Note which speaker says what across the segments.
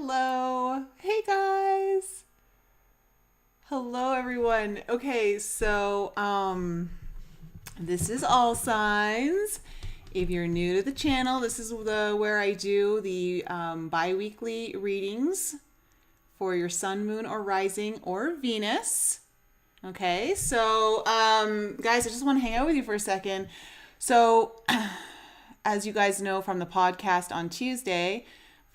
Speaker 1: Hello. Hey guys. Hello everyone. Okay, so this is All Signs. If you're new to the channel, this is where I do the bi-weekly readings for your sun, moon, or rising, or Venus. Okay, so guys, I just want to hang out with you for a second. So as you guys know from the podcast on Tuesday,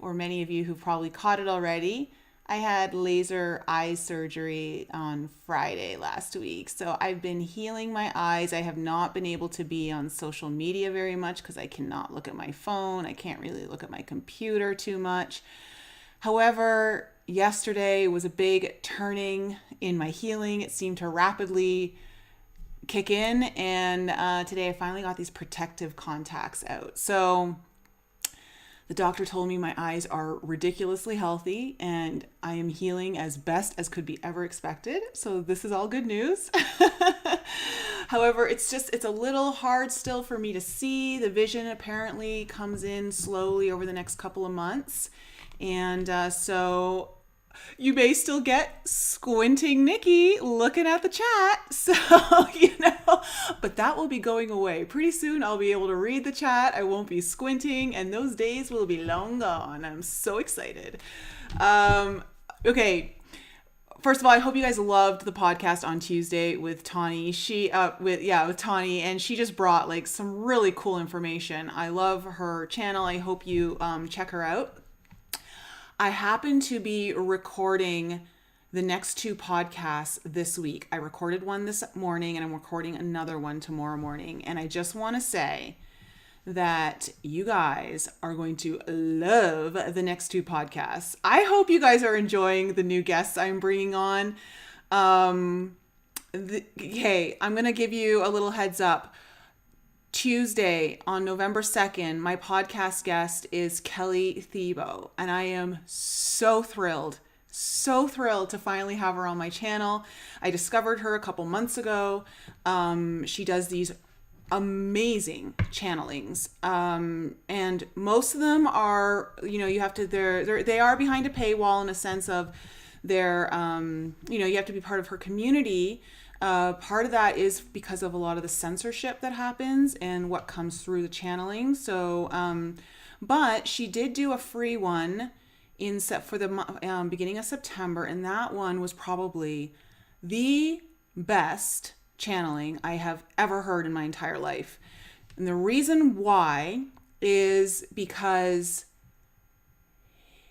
Speaker 1: or many of you who've probably caught it already, I had laser eye surgery on Friday last week. So I've been healing my eyes. I have not been able to be on social media very much because I cannot look at my phone. I can't really look at my computer too much. However, yesterday was a big turning in my healing. It seemed to rapidly kick in, and today I finally got these protective contacts out. So the doctor told me my eyes are ridiculously healthy and I am healing as best as could be ever expected. So this is all good news. However, it's a little hard still for me to see. The vision apparently comes in slowly over the next couple of months. And so you may still get squinting Nikki looking at the chat. So, but that will be going away. Pretty soon I'll be able to read the chat. I won't be squinting and those days will be long gone. I'm so excited. Okay. First of all, I hope you guys loved the podcast on Tuesday with Tawny. With Tawny, and she just brought like some really cool information. I love her channel. I hope you check her out. I happen to be recording the next two podcasts this week. I recorded one this morning and I'm recording another one tomorrow morning. And I just want to say that you guys are going to love the next two podcasts. I hope you guys are enjoying the new guests I'm bringing on. Hey, I'm going to give you a little heads up. Tuesday on November 2nd, my podcast guest is Kelly Thebo, and I am so thrilled to finally have her on my channel. I discovered her a couple months ago. She does these amazing channelings, and most of them are, you have to, they are behind a paywall in a sense of they're, you have to be part of her community. Part of that is because of a lot of the censorship that happens and what comes through the channeling. So, but she did do a free one for the beginning of September, and that one was probably the best channeling I have ever heard in my entire life. And the reason why is because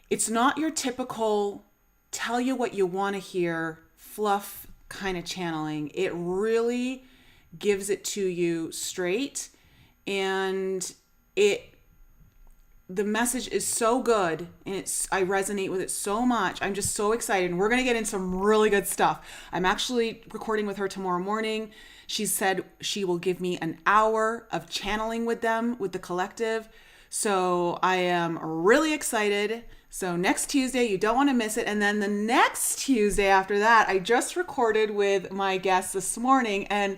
Speaker 1: it's not your typical tell you what you want to hear fluff kind of channeling. It really gives it to you straight, and the message is so good, and I resonate with it so much. I'm just so excited, and we're going to get into some really good stuff. I'm actually recording with her tomorrow morning. She said she will give me an hour of channeling with the collective. So I am really excited. So next Tuesday, you don't want to miss it. And then the next Tuesday after that, I just recorded with my guest this morning and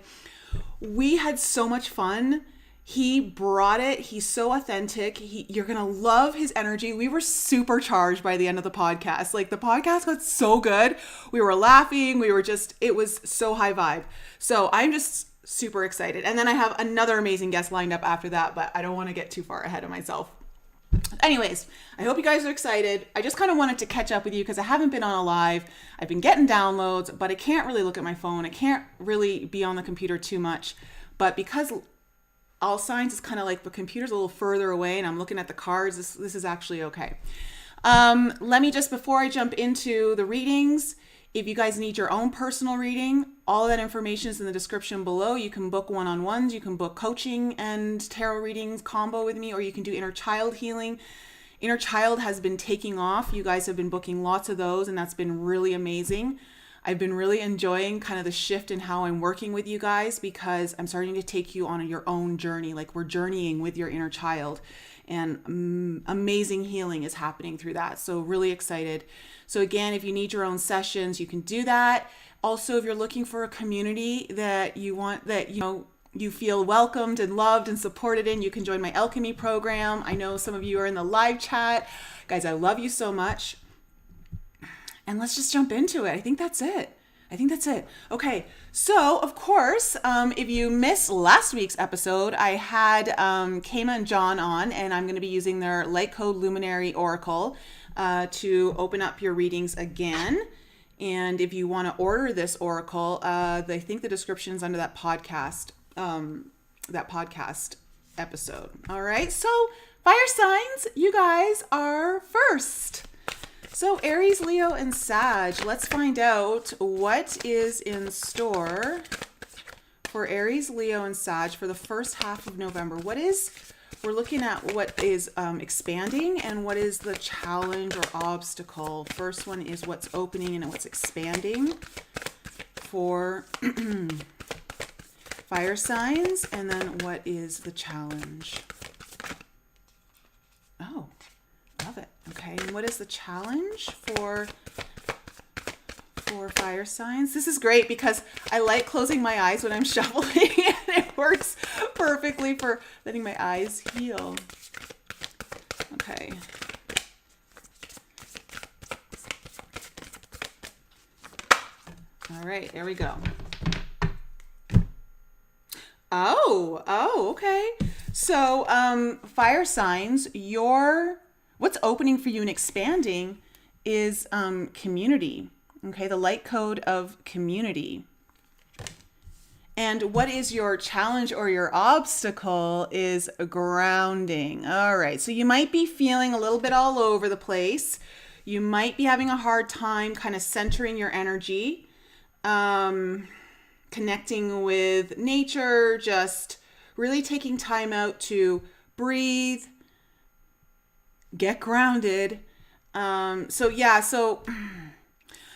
Speaker 1: we had so much fun. He brought it. He's so authentic. You're going to love his energy. We were super charged by the end of the podcast. Like the podcast got so good. We were laughing. It was so high vibe. So I'm just super excited. And then I have another amazing guest lined up after that, but I don't want to get too far ahead of myself. Anyways, I hope you guys are excited. I just kind of wanted to catch up with you because I haven't been on a live. I've been getting downloads, but I can't really look at my phone. I can't really be on the computer too much. But because All Signs is kind of like the computer's a little further away and I'm looking at the cards, this is actually okay. Let me just, before I jump into the readings, if you guys need your own personal reading, all that information is in the description below. You can book one-on-ones, you can book coaching and tarot readings combo with me, or you can do inner child healing. Inner child has been taking off. You guys have been booking lots of those, and that's been really amazing. I've been really enjoying kind of the shift in how I'm working with you guys because I'm starting to take you on your own journey. Like we're journeying with your inner child, and amazing healing is happening through that. So really excited. So again, if you need your own sessions, you can do that. Also, if you're looking for a community that you want, that you feel welcomed and loved and supported in, you can join my alchemy program. I know some of you are in the live chat. Guys, I love you so much. and let's just jump into it. I think that's it. Okay, so of course, if you missed last week's episode, I had Kama and John on, and I'm going to be using their Light Code Luminary Oracle to open up your readings again. And if you want to order this oracle, I think the description is under that podcast episode. All right, so fire signs, you guys are first. So Aries, Leo, and Sag, let's find out what is in store for Aries, Leo, and Sag for the first half of November. We're looking at what is expanding and what is the challenge or obstacle. First one is what's opening and what's expanding for fire signs, and then what is the challenge. Oh, love it. Okay, and what is the challenge for fire signs? This is great because I like closing my eyes when I'm shuffling, and it works perfectly for letting my eyes heal. Okay. All right, there we go. Oh, okay. So, fire signs, what's opening for you and expanding is community. Okay, the light code of community. And what is your challenge or your obstacle is grounding. All right, so you might be feeling a little bit all over the place. You might be having a hard time kind of centering your energy, connecting with nature, just really taking time out to breathe, get grounded. So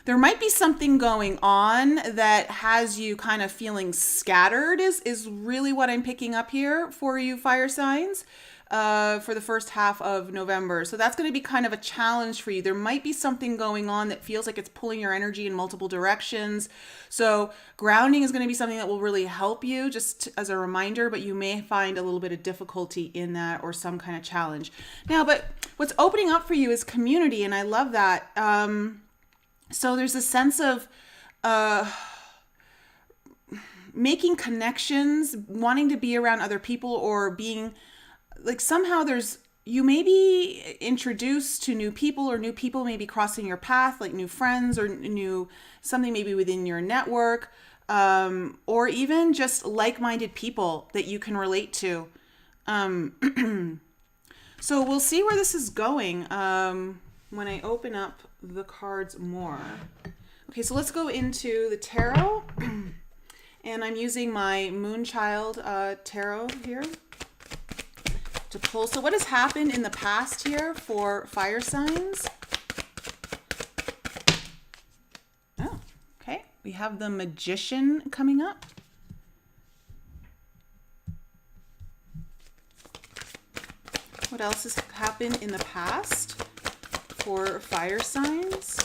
Speaker 1: there might be something going on that has you kind of feeling scattered is really what I'm picking up here for you fire signs for the first half of November. So that's going to be kind of a challenge for you. There might be something going on that feels like it's pulling your energy in multiple directions. So grounding is going to be something that will really help you, just as a reminder, but you may find a little bit of difficulty in that or some kind of challenge. Now, but what's opening up for you is community, and I love that. So there's a sense of making connections, wanting to be around other people, or being like somehow you may be introduced to new people, or new people may be crossing your path, like new friends or something maybe within your network, or even just like-minded people that you can relate to. So we'll see where this is going when I open up the cards more. Okay, so let's go into the tarot. And I'm using my Moonchild tarot here to pull. So what has happened in the past here for fire signs? Oh, okay. We have the Magician coming up. What else has happened in the past for fire signs?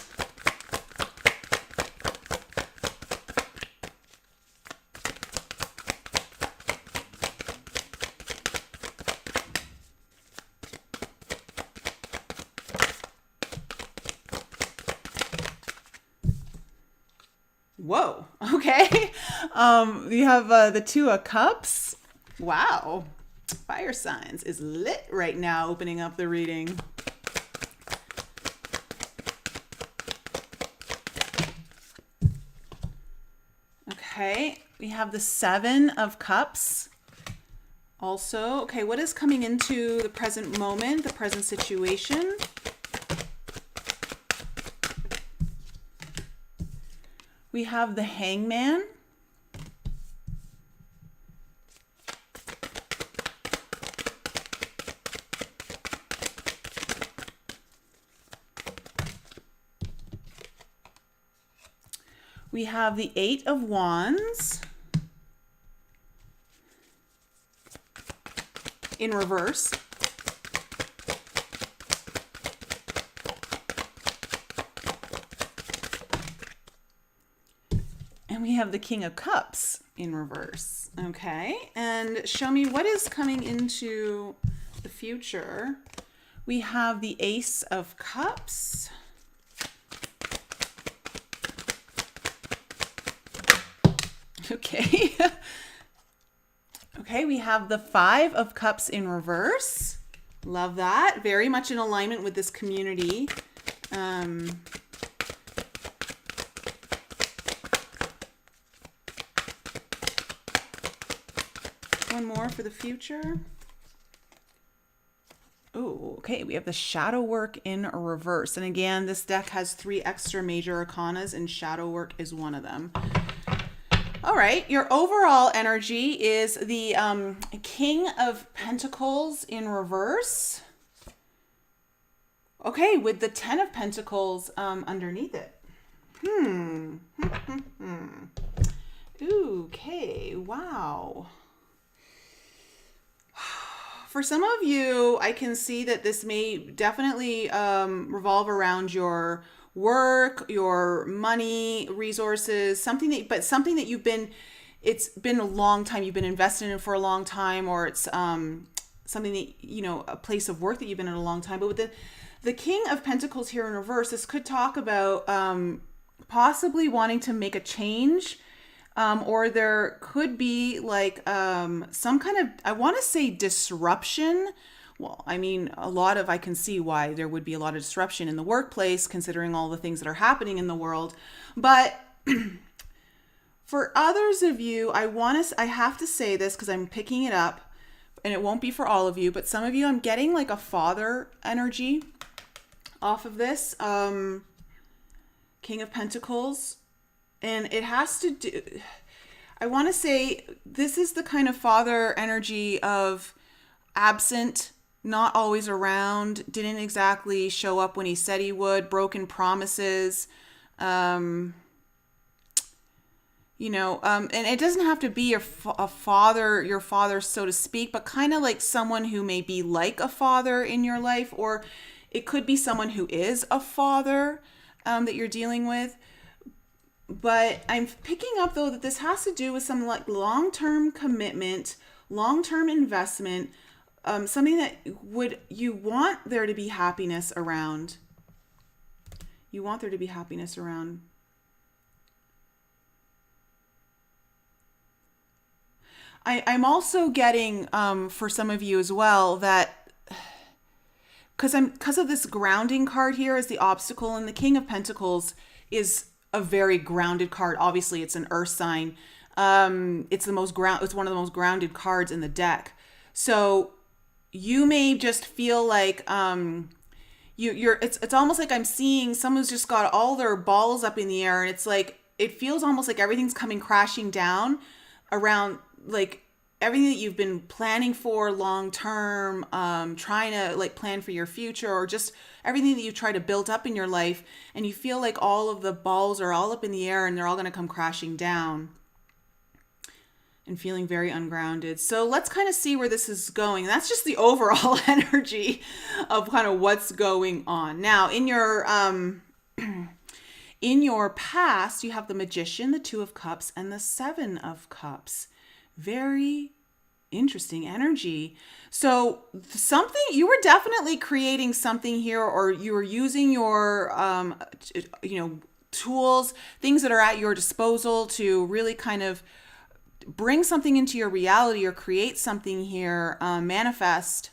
Speaker 1: Whoa, okay. You have the Two of Cups. Wow. Fire signs is lit right now, opening up the reading. Okay, we have the Seven of Cups. Also, okay, what is coming into the present moment, the present situation? We have the Hangman. We have the Eight of Wands in reverse. And we have the King of Cups in reverse. Okay, and show me what is coming into the future. We have the Ace of Cups. Okay. Okay, we have the Five of Cups in reverse. Love that. Very much in alignment with this community. One more for the future. Oh, okay. We have the Shadow Work in reverse. And again, this deck has 3 extra major arcanas, and Shadow Work is one of them. All right. Your overall energy is the King of Pentacles in reverse. Okay, with the 10 of Pentacles underneath it. Okay, wow. For some of you, I can see that this may definitely revolve around your work, your money, resources, something that you've been, it's been a long time, you've been invested in for a long time, or it's something that, a place of work that you've been in a long time. But with the King of Pentacles here in reverse, this could talk about possibly wanting to make a change. Or there could be like some kind of, I want to say disruption. Well, I mean, I can see why there would be a lot of disruption in the workplace, considering all the things that are happening in the world. But for others of you, I have to say this because I'm picking it up, and it won't be for all of you, but some of you, I'm getting like a father energy off of this. King of Pentacles. And it has to do, I want to say, this is the kind of father energy of absent, not always around, didn't exactly show up when he said he would, broken promises, and it doesn't have to be your father, so to speak, but kind of like someone who may be like a father in your life, or it could be someone who is a father that you're dealing with. But I'm picking up, though, that this has to do with some like long-term commitment, long-term investment, something that you want there to be happiness around. You want there to be happiness around. I'm also getting, for some of you as well, that because of this grounding card here as the obstacle, and the King of Pentacles is a very grounded card. Obviously, it's an earth sign. It's one of the most grounded cards in the deck. So you may just feel like it's almost like I'm seeing someone's just got all their balls up in the air, and it's like it feels almost like everything's coming crashing down around like everything that you've been planning for long term, trying to like plan for your future, or just everything that you try to build up in your life, and you feel like all of the balls are all up in the air and they're all going to come crashing down, and feeling very ungrounded. So let's kind of see where this is going. That's just the overall energy of kind of what's going on. Now, in your past, you have the Magician, the Two of Cups, and the Seven of Cups. Very interesting energy. So you were definitely creating something here, or you were using your, tools, things that are at your disposal to really kind of bring something into your reality or create something here, manifest.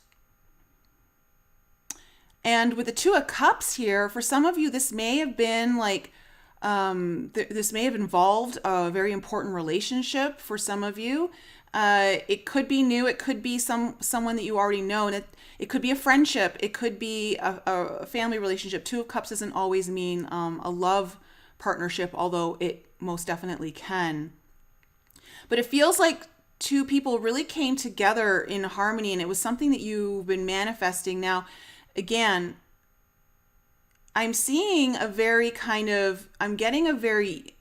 Speaker 1: And with the Two of Cups here, for some of you, this may have been like, this may have involved a very important relationship for some of you. It could be new. It could be someone that you already know. And it could be a friendship. It could be a family relationship. Two of Cups doesn't always mean a love partnership, although it most definitely can. But it feels like two people really came together in harmony, and it was something that you've been manifesting. Now, again, I'm seeing I'm getting a very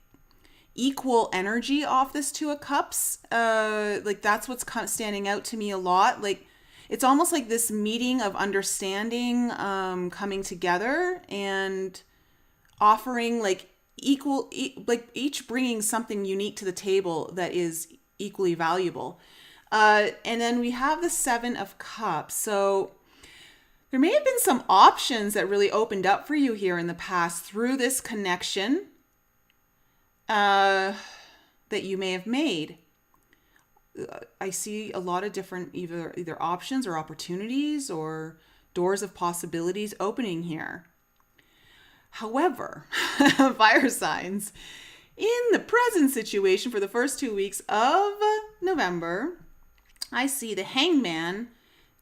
Speaker 1: equal energy off this Two of Cups. Like that's what's kind of standing out to me a lot. Like it's almost like this meeting of understanding, coming together and offering like like each bringing something unique to the table that is equally valuable. And then we have the Seven of Cups. So there may have been some options that really opened up for you here in the past through this connection. that you may have made. I see a lot of different either options or opportunities or doors of possibilities opening here. However, fire signs, in the present situation for the first 2 weeks of November, I see the Hangman,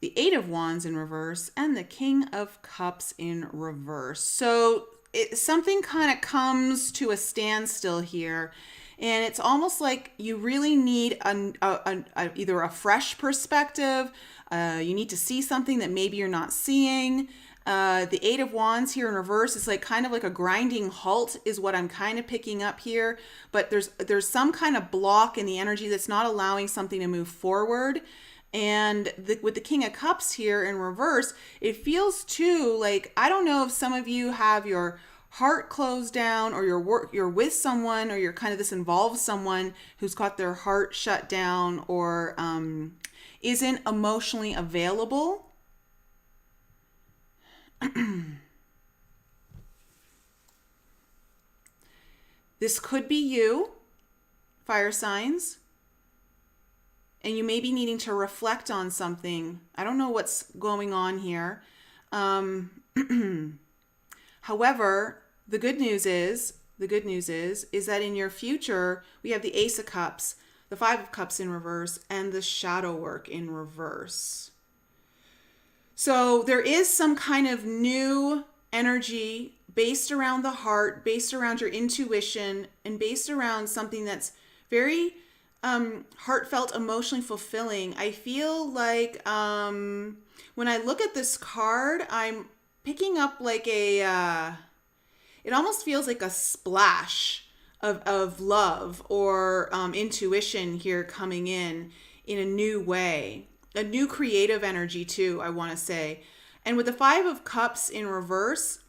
Speaker 1: the Eight of Wands in reverse, and the King of Cups in reverse. So something kind of comes to a standstill here. And it's almost like you really need either a fresh perspective. You need to see something that maybe you're not seeing. The Eight of Wands here in reverse is like kind of like a grinding halt is what I'm kind of picking up here. But there's some kind of block in the energy that's not allowing something to move forward. And with the King of Cups here in reverse, it feels too like, I don't know if some of you have your heart closed down, or you're with someone, or you're kind of this involved someone who's got their heart shut down, or isn't emotionally available. This could be you, fire signs, and you may be needing to reflect on something. I don't know what's going on here. However, the good news is that in your future, we have the Ace of Cups, the Five of Cups in reverse, and the Shadow Work in reverse. So there is some kind of new energy based around the heart, based around your intuition, and based around something that's very heartfelt, emotionally fulfilling. I feel like when I look at this card, I'm picking up like it almost feels like a splash of love or intuition here coming in a new way, a new creative energy too, I want to say. And with the Five of Cups in reverse,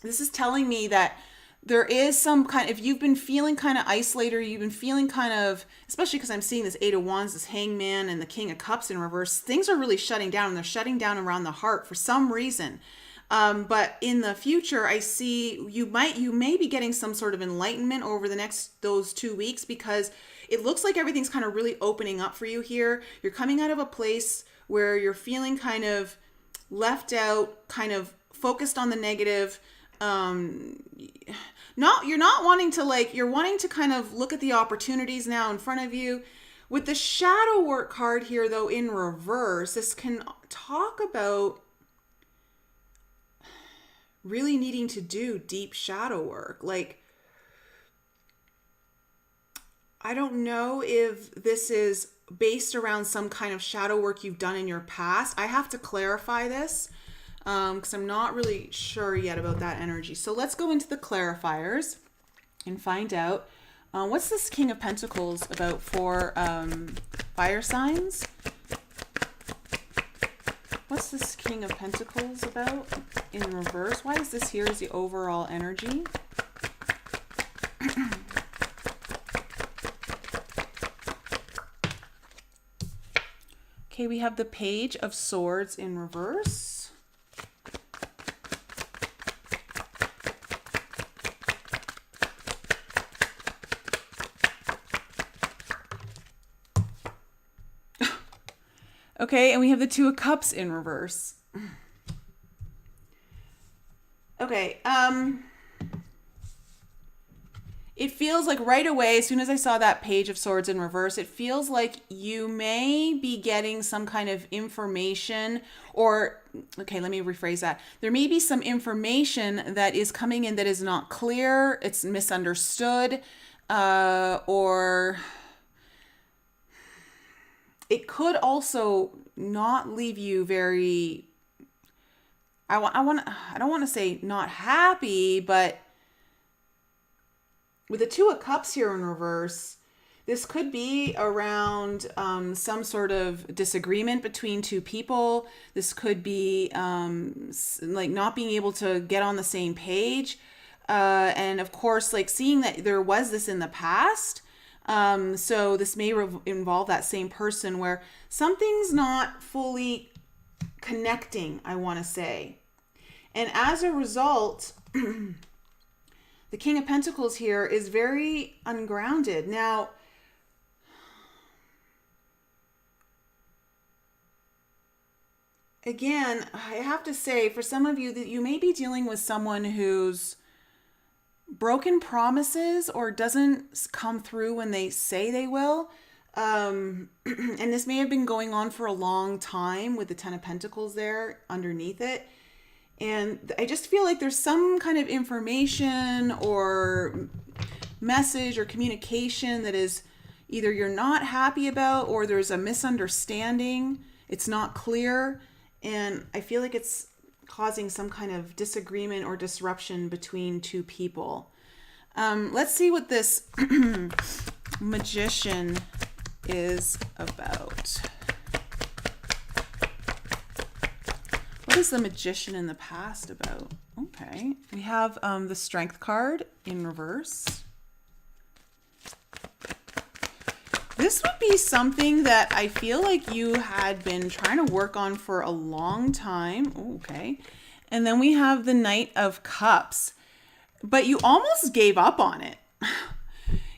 Speaker 1: this is telling me that there is some kind, if you've been feeling kind of isolated, or you've been feeling kind of, especially because I'm seeing this Eight of Wands, this Hangman, and the King of Cups in reverse, things are really shutting down, and they're shutting down around the heart for some reason. But in the future, I see you may be getting some sort of enlightenment over those 2 weeks, because it looks like everything's kind of really opening up for you here. You're coming out of a place where you're feeling kind of left out, kind of focused on the negative. You're wanting to kind of look at the opportunities now in front of you. With the Shadow Work card here, though, in reverse, this can talk about really needing to do deep shadow work. Like, I don't know if this is based around some kind of shadow work you've done in your past. I have to clarify this because I'm not really sure yet about that energy. So let's go into the clarifiers and find out what's this King of Pentacles about for fire signs. What's this King of Pentacles about in reverse? Why is this here as the overall energy? Okay, we have the Page of Swords in reverse. Okay, and we have the Two of Cups in reverse. Okay, it feels like right away, as soon as I saw that Page of Swords in reverse, it feels like you may be getting some kind of information, or, okay, let me rephrase that. There may be some information that is coming in that is not clear, it's misunderstood, or it could also not leave you very, I don't want to say not happy, but with the Two of Cups here in reverse, this could be around some sort of disagreement between two people. This could be like not being able to get on the same page. And of course, like seeing that there was this in the past. So this may involve that same person where something's not fully connecting, I want to say. And as a result, the King of Pentacles here is very ungrounded. Now, again, I have to say, for some of you, that you may be dealing with someone who's broken promises or doesn't come through when they say they will. And this may have been going on for a long time with the Ten of Pentacles there underneath it. And I just feel like there's some kind of information or message or communication that is either you're not happy about, or there's a misunderstanding. It's not clear. And I feel like it's causing some kind of disagreement or disruption between two people. Let's see what this Magician is about. What is the Magician in the past about? Okay. We have the Strength card in reverse. This would be something that I feel like you had been trying to work on for a long time. Okay. And then we have the Knight of Cups. But you almost gave up on it.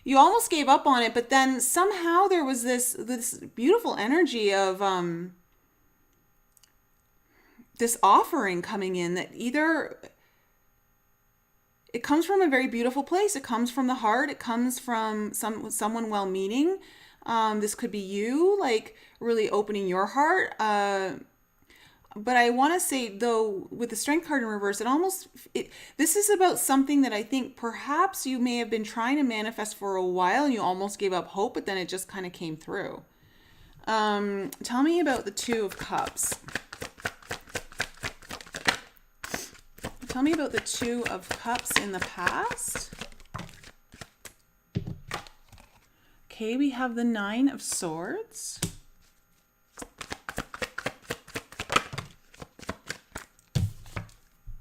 Speaker 1: You almost gave up on it, but then somehow there was this beautiful energy of this offering coming in that either it comes from a very beautiful place. It comes from the heart. It comes from someone well-meaning. This could be you, like really opening your heart. But I want to say, though, with the Strength card in reverse, this is about something that I think perhaps you may have been trying to manifest for a while and you almost gave up hope, but then it just kind of came through. Tell me about the Two of Cups. Tell me about the Two of Cups in the past. Okay, we have the Nine of Swords.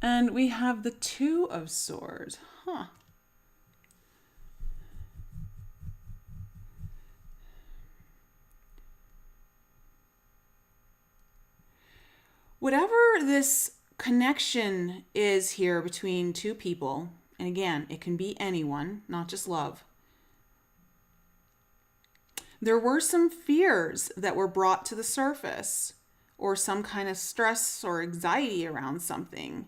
Speaker 1: And we have the Two of Swords. Huh. Whatever this connection is here between two people, and again, it can be anyone, not just love. There were some fears that were brought to the surface, or some kind of stress or anxiety around something.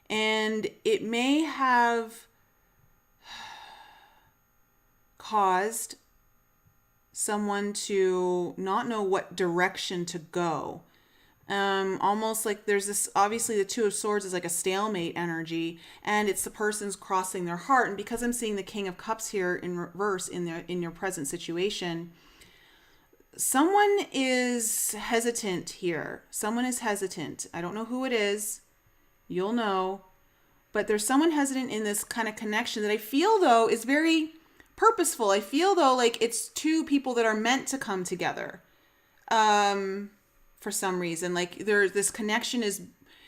Speaker 1: And it may have caused someone to not know what direction to go. Almost like there's this, obviously the Two of Swords is like a stalemate energy, and it's the person's crossing their heart. And because I'm seeing the King of Cups here in reverse in your present situation, someone is hesitant here. Someone is hesitant. I don't know who it is. You'll know. But there's someone hesitant in this kind of connection that I feel, though, is very purposeful. I feel, though, like it's two people that are meant to come together. For some reason, like this connection is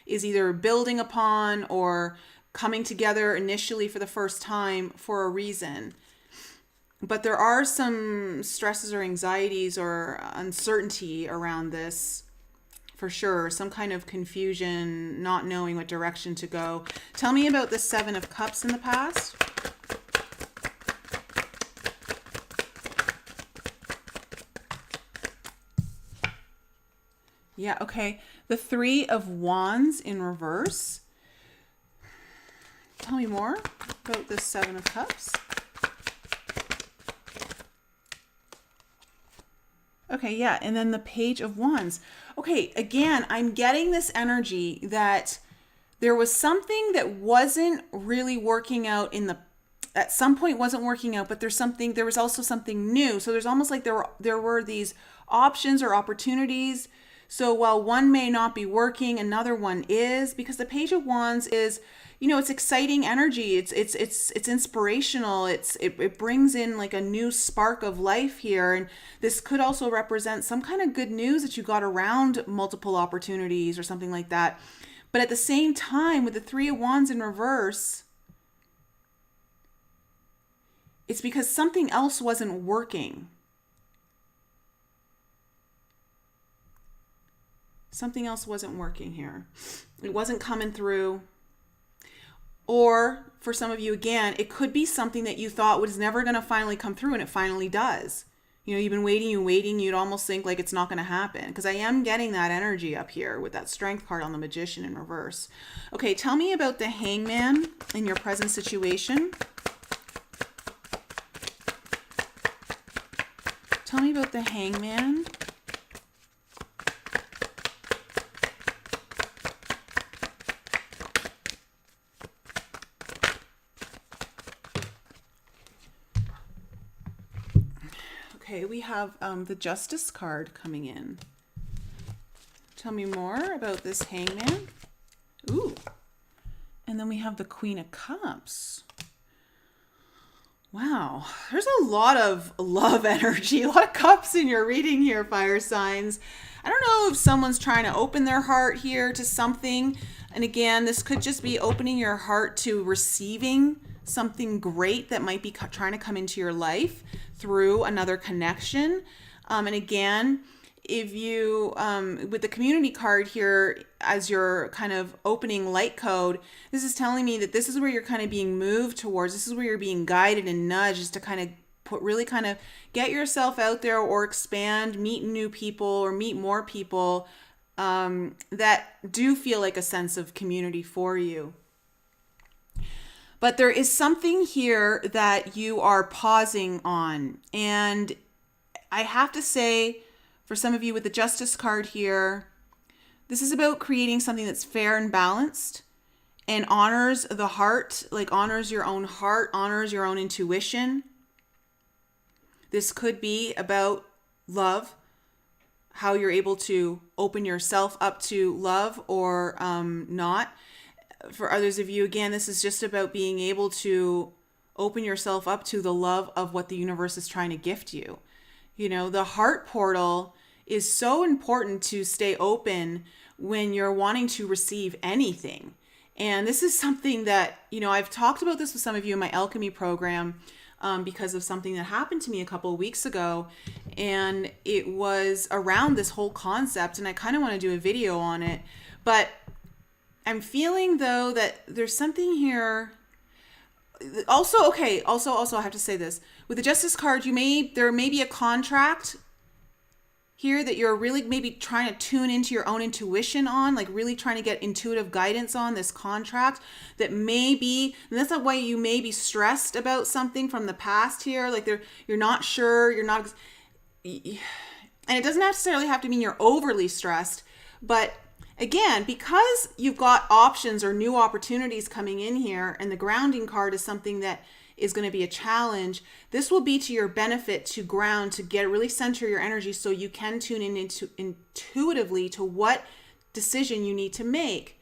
Speaker 1: either building upon or coming together initially for the first time for a reason. But there are some stresses or anxieties or uncertainty around this. For sure, some kind of confusion, not knowing what direction to go. Tell me about the Seven of Cups in the past. Yeah, okay. The Three of Wands in reverse. Tell me more about the Seven of Cups. Okay, yeah, and then the Page of Wands. Okay, again, I'm getting this energy that there was something that wasn't really working out at some point wasn't working out, but there was also something new. So there's almost like there were these options or opportunities. So while one may not be working, another one is, because the Page of Wands is, it's exciting energy. It's inspirational. It brings in like a new spark of life here. And this could also represent some kind of good news that you got around multiple opportunities or something like that. But at the same time, with the Three of Wands in reverse, it's because something else wasn't working. Something else wasn't working here. It wasn't coming through. Or for some of you, again, it could be something that you thought was never going to finally come through, and it finally does. You know, you've been waiting, you'd almost think like it's not going to happen, because I am getting that energy up here with that Strength card on the Magician in reverse. Okay, tell me about the Hangman in your present situation. Tell me about the Hangman. Okay, we have the Justice card coming in. Tell me more about this Hangman. Ooh. And then we have the Queen of Cups. Wow, there's a lot of love energy, a lot of cups in your reading here, fire signs. I don't know if someone's trying to open their heart here to something. And again, this could just be opening your heart to receiving something great that might be trying to come into your life through another connection. And again, if you, with the Community card here as your kind of opening light code, this is telling me that this is where you're kind of being moved towards. This is where you're being guided and nudged, is to kind of really kind of get yourself out there or expand, meet new people or meet more people that do feel like a sense of community for you. But there is something here that you are pausing on. And I have to say, for some of you with the Justice card here, this is about creating something that's fair and balanced and honors the heart, like honors your own heart, honors your own intuition. This could be about love, how you're able to open yourself up to love or not. For others of you, again, this is just about being able to open yourself up to the love of what the universe is trying to gift you. You know, the heart portal is so important to stay open when you're wanting to receive anything. And this is something that, you know, I've talked about this with some of you in my alchemy program because of something that happened to me a couple of weeks ago. And it was around this whole concept, and I kind of want to do a video on it. But I'm feeling though that there's something here. Also, okay, also I have to say this. With the Justice card, there may be a contract here that you're really maybe trying to tune into your own intuition on, like really trying to get intuitive guidance on this contract that may be, and that's not why you may be stressed about something from the past here. Like you're not sure, and it doesn't necessarily have to mean you're overly stressed, but again, because you've got options or new opportunities coming in here, and the grounding card is something that is going to be a challenge, this will be to your benefit to ground, to really center your energy so you can tune in intuitively to what decision you need to make.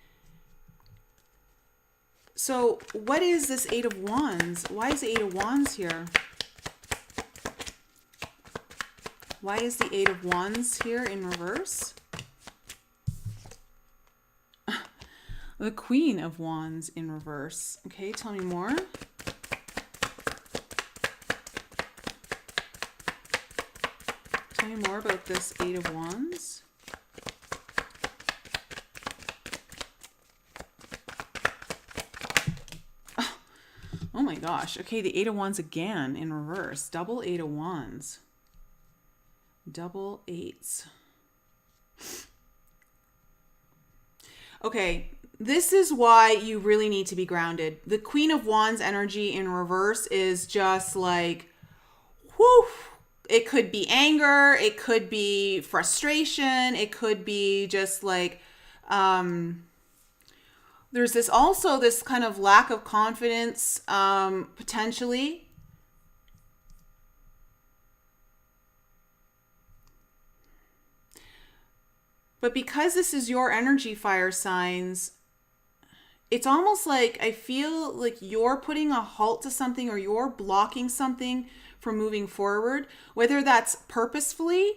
Speaker 1: So what is this Eight of Wands? Why is the Eight of Wands here? Why is the Eight of Wands here in reverse? The Queen of Wands in reverse. Okay, tell me more. Tell me more about this Eight of Wands. Oh my gosh. Okay, the Eight of Wands again in reverse. Double Eight of Wands. Double eights. Okay, this is why you really need to be grounded. The Queen of Wands energy in reverse is just like, whoo. It could be anger. It could be frustration. It could be just like, there's this kind of lack of confidence, potentially. But because this is your energy, fire signs, it's almost like I feel like you're putting a halt to something, or you're blocking something from moving forward, whether that's purposefully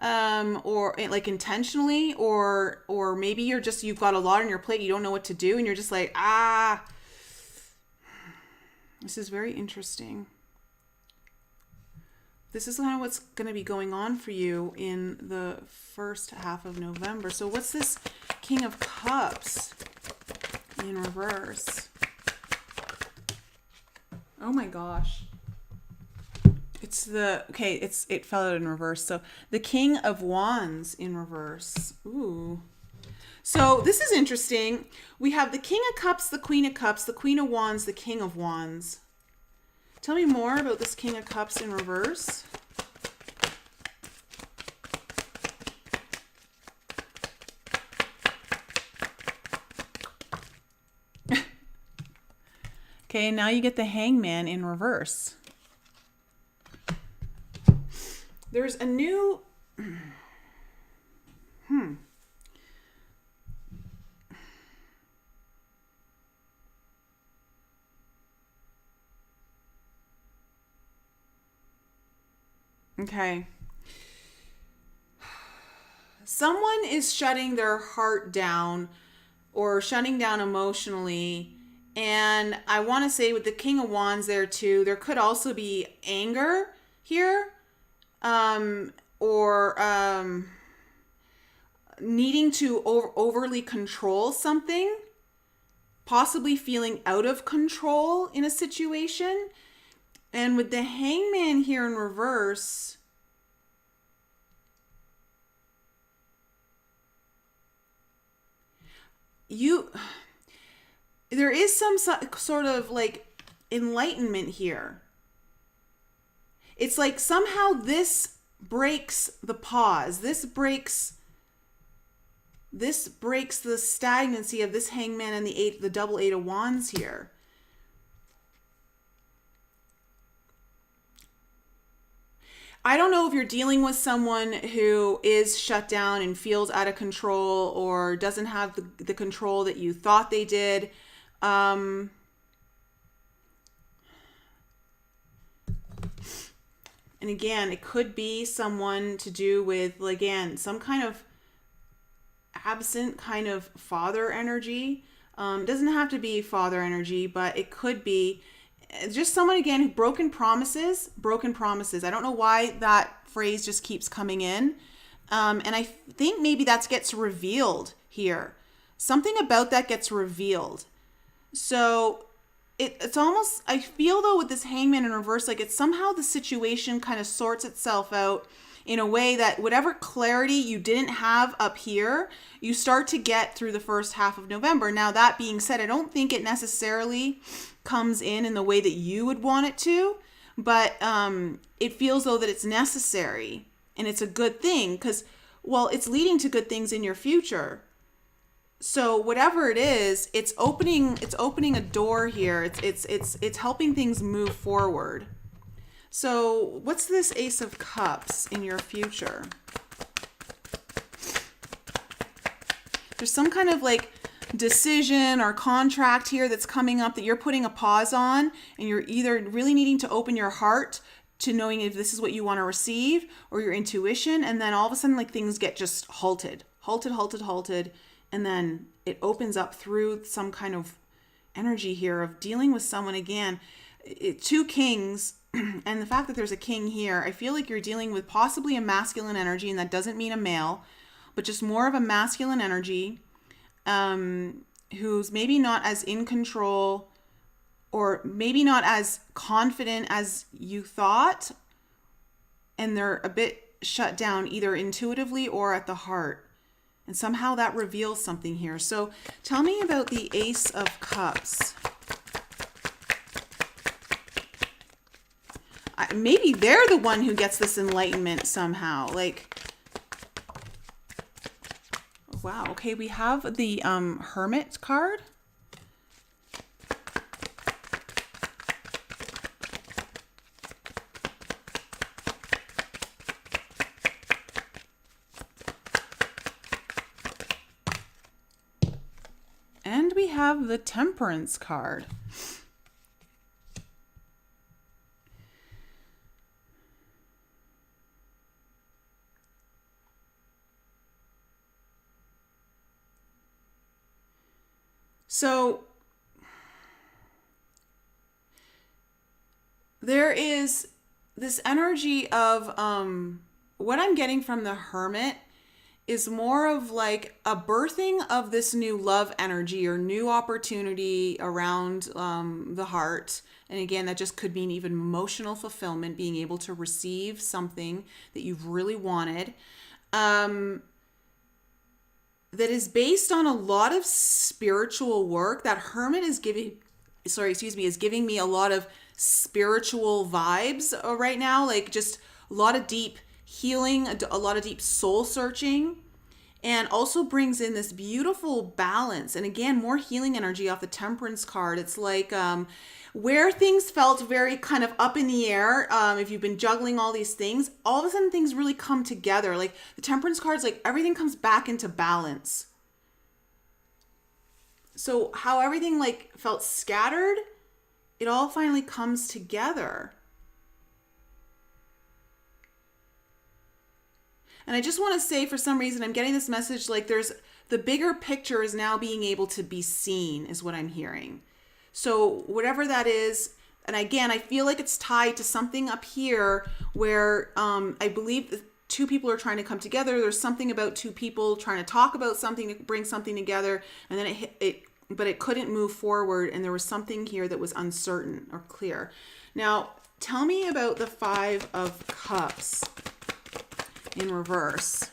Speaker 1: or like intentionally, or maybe you've got a lot on your plate, you don't know what to do, and you're just like, this is very interesting. This is kind of what's going to be going on for you in the first half of November. So what's this King of Cups in reverse? Oh my gosh. it fell out in reverse. So the King of Wands in reverse. Ooh. So this is interesting. We have the King of Cups, the Queen of Cups, the Queen of Wands, the King of Wands. Tell me more about this King of Cups in reverse. Okay, now you get the Hangman in reverse. There's a new... Okay. Someone is shutting their heart down or shutting down emotionally. And I want to say with the King of Wands there too, there could also be anger here. Or needing to overly control something. Possibly feeling out of control in a situation. And with the Hangman here in reverse, there is some sort of like enlightenment here. It's like somehow this breaks the pause. This breaks the stagnancy of this Hangman and the double Eight of Wands here. I don't know if you're dealing with someone who is shut down and feels out of control or doesn't have the control that you thought they did. And again, it could be someone to do with, again, some kind of absent kind of father energy. It doesn't have to be father energy, but it could be just someone, again, who broken promises. I don't know why that phrase just keeps coming in. And I think maybe that gets revealed here. Something about that gets revealed. So it's almost, I feel though with this Hangman in reverse, like it's somehow the situation kind of sorts itself out in a way that whatever clarity you didn't have up here, you start to get through the first half of November. Now, that being said, I don't think it necessarily comes in the way that you would want it to, but it feels though that it's necessary and it's a good thing because, well, it's leading to good things in your future. So whatever it is, it's opening a door here. It's helping things move forward. So what's this Ace of Cups in your future? There's some kind of like decision or contract here that's coming up that you're putting a pause on, and you're either really needing to open your heart to knowing if this is what you want to receive or your intuition, and then all of a sudden like things get just halted, and then it opens up through some kind of energy here of dealing with someone again. Two kings, and the fact that there's a king here, I feel like you're dealing with possibly a masculine energy, and that doesn't mean a male, but just more of a masculine energy, who's maybe not as in control or maybe not as confident as you thought, and they're a bit shut down either intuitively or at the heart. And somehow that reveals something here. So tell me about the Ace of Cups. Maybe they're the one who gets this enlightenment somehow. Like, wow. Okay, we have the Hermit card. And we have the Temperance card. So there is this energy of what I'm getting from the Hermit is more of like a birthing of this new love energy or new opportunity around the heart. And again, that just could mean even emotional fulfillment, being able to receive something that you've really wanted. That is based on a lot of spiritual work. That Hermit is is giving me a lot of spiritual vibes right now, like just a lot of deep healing, a lot of deep soul searching, and also brings in this beautiful balance. And again, more healing energy off the Temperance card. It's like where things felt very kind of up in the air, if you've been juggling all these things, all of a sudden things really come together. Like the Temperance card's like everything comes back into balance. So how everything like felt scattered, it all finally comes together. And I just want to say, for some reason, I'm getting this message like the bigger picture is now being able to be seen, is what I'm hearing. So whatever that is, and again, I feel like it's tied to something up here where I believe two people are trying to come together. There's something about two people trying to talk about something to bring something together, and then but it couldn't move forward, and there was something here that was uncertain or clear. Now, tell me about the Five of Cups in reverse.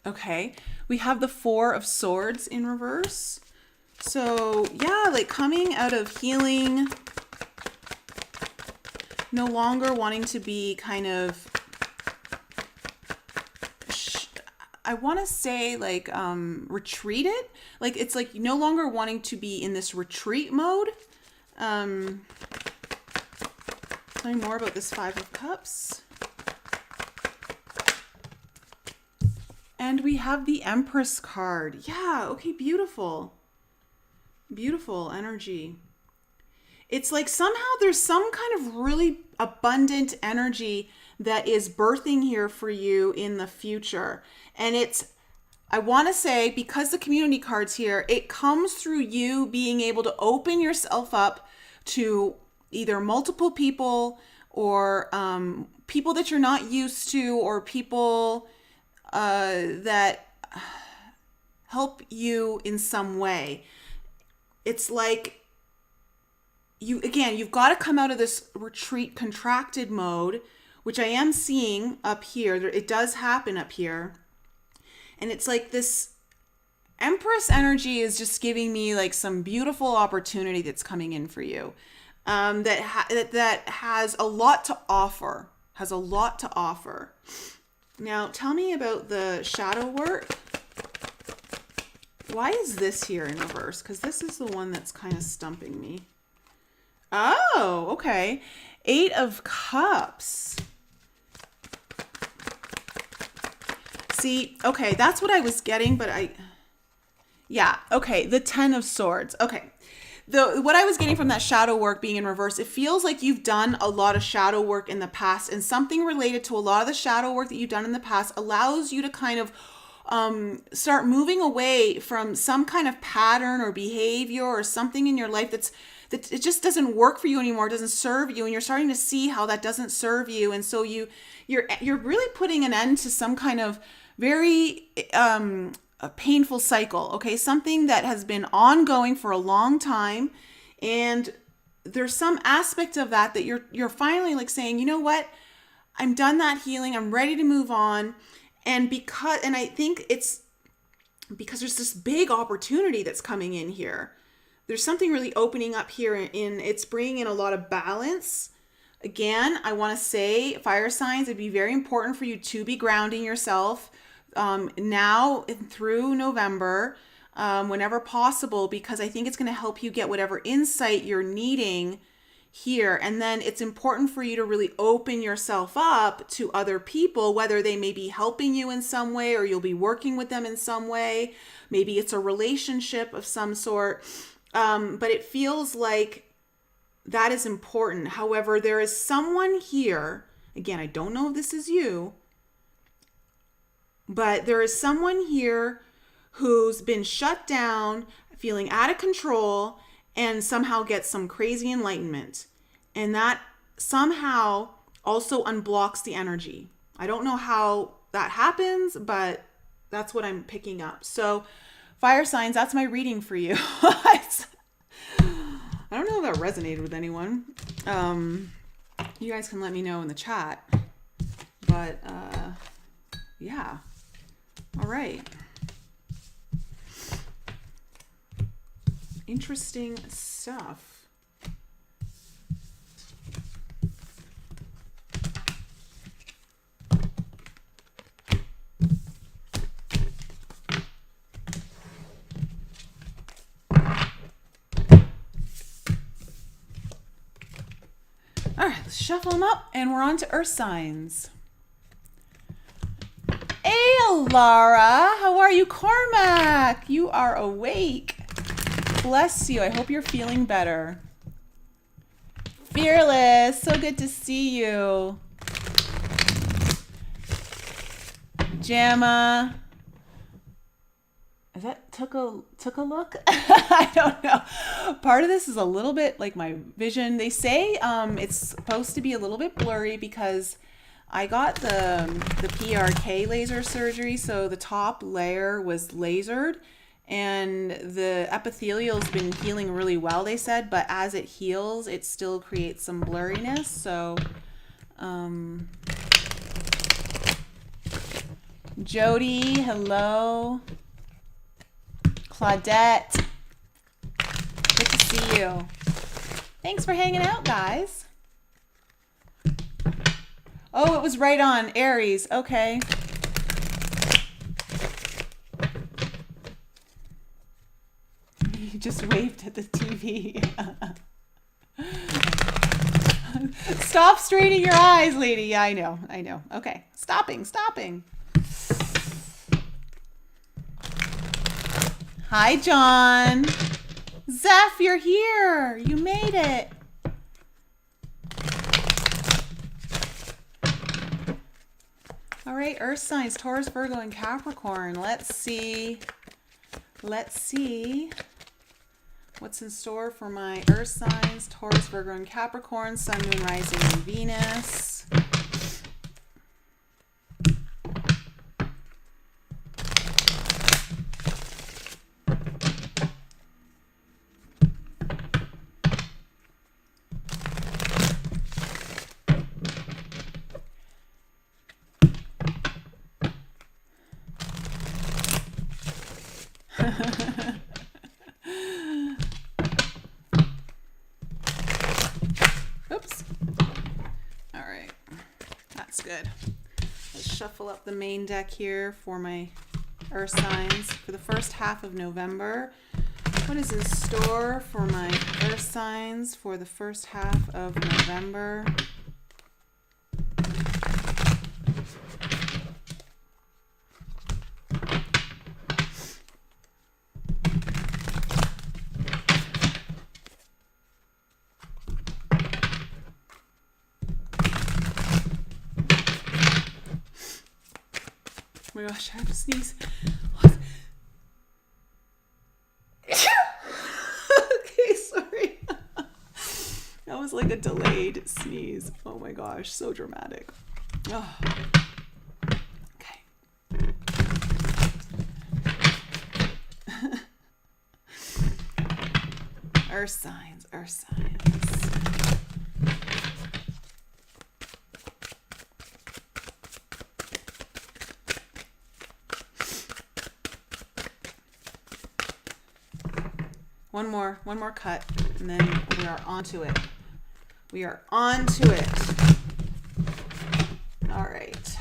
Speaker 1: Okay, we have the Four of Swords in reverse. So yeah, like coming out of healing, no longer wanting to be kind of, I want to say like retreated. Like it's like no longer wanting to be in this retreat mode. Tell me more about this Five of Cups. And we have the Empress card. Yeah, okay, beautiful. Beautiful energy. It's like somehow there's some kind of really abundant energy that is birthing here for you in the future. And I want to say, because the community card's here, it comes through you being able to open yourself up to either multiple people or people that you're not used to, or people that help you in some way. It's like you've got to come out of this retreat contracted mode, which I am seeing up here. It does happen up here. And it's like this Empress energy is just giving me like some beautiful opportunity that's coming in for you. That has a lot to offer. Now, tell me about the shadow work. Why is this here in reverse? Because this is the one that's kind of stumping me. Oh, okay. Eight of Cups. See, okay, that's what I was getting, but okay, the Ten of Swords. Okay. What I was getting from that shadow work being in reverse, it feels like you've done a lot of shadow work in the past, and something related to a lot of the shadow work that you've done in the past allows you to kind of start moving away from some kind of pattern or behavior or something in your life that it just doesn't work for you anymore, doesn't serve you, and you're starting to see how that doesn't serve you. And so you're really putting an end to some kind of very a painful cycle, okay? Something that has been ongoing for a long time, and there's some aspect of that you're finally like saying, you know what? I'm done that healing. I'm ready to move on. And I think it's because there's this big opportunity that's coming in here. There's something really opening up here, and it's bringing in a lot of balance. Again, I want to say, fire signs, it'd be very important for you to be grounding yourself now through November, whenever possible, because I think it's going to help you get whatever insight you're needing here. And then it's important for you to really open yourself up to other people, whether they may be helping you in some way or you'll be working with them in some way. Maybe it's a relationship of some sort. But it feels like that is important. However, there is someone here, again, I don't know if this is you, but there is someone here who's been shut down, feeling out of control, and somehow gets some crazy enlightenment. And that somehow also unblocks the energy. I don't know how that happens, but that's what I'm picking up. So fire signs, that's my reading for you. I don't know if that resonated with anyone. You guys can let me know in the chat. But yeah. All right. Interesting stuff. All right, let's shuffle them up, and we're on to earth signs. Hey, Laura, how are you? Cormac, you are awake. Bless you. I hope you're feeling better. Fearless, so good to see you. Jamma. Is that took a look? I don't know. Part of this is a little bit like my vision. They say it's supposed to be a little bit blurry because I got the PRK laser surgery, so the top layer was lasered and the epithelial's been healing really well, they said, but as it heals, it still creates some blurriness. So Jody, hello. Claudette, good to see you. Thanks for hanging out, guys. Oh, it was right on. Aries, okay. You just waved at the TV. Stop straining your eyes, lady. Yeah, I know. Okay, stopping. Hi, John. Zeph, you're here. You made it. All right, earth signs, Taurus, Virgo, and Capricorn. Let's see what's in store for my earth signs, Taurus, Virgo, and Capricorn, Sun, Moon, Rising, and Venus. Oops. All right, that's good. Let's shuffle up the main deck here for my earth signs for the first half of November. What is in store for my earth signs for the first half of November? Oh my gosh, I have to sneeze. Okay, sorry. That was like a delayed sneeze. Oh my gosh, so dramatic. Oh. Okay. Earth signs, earth signs. One more cut, and then we are onto it. We are onto it. All right.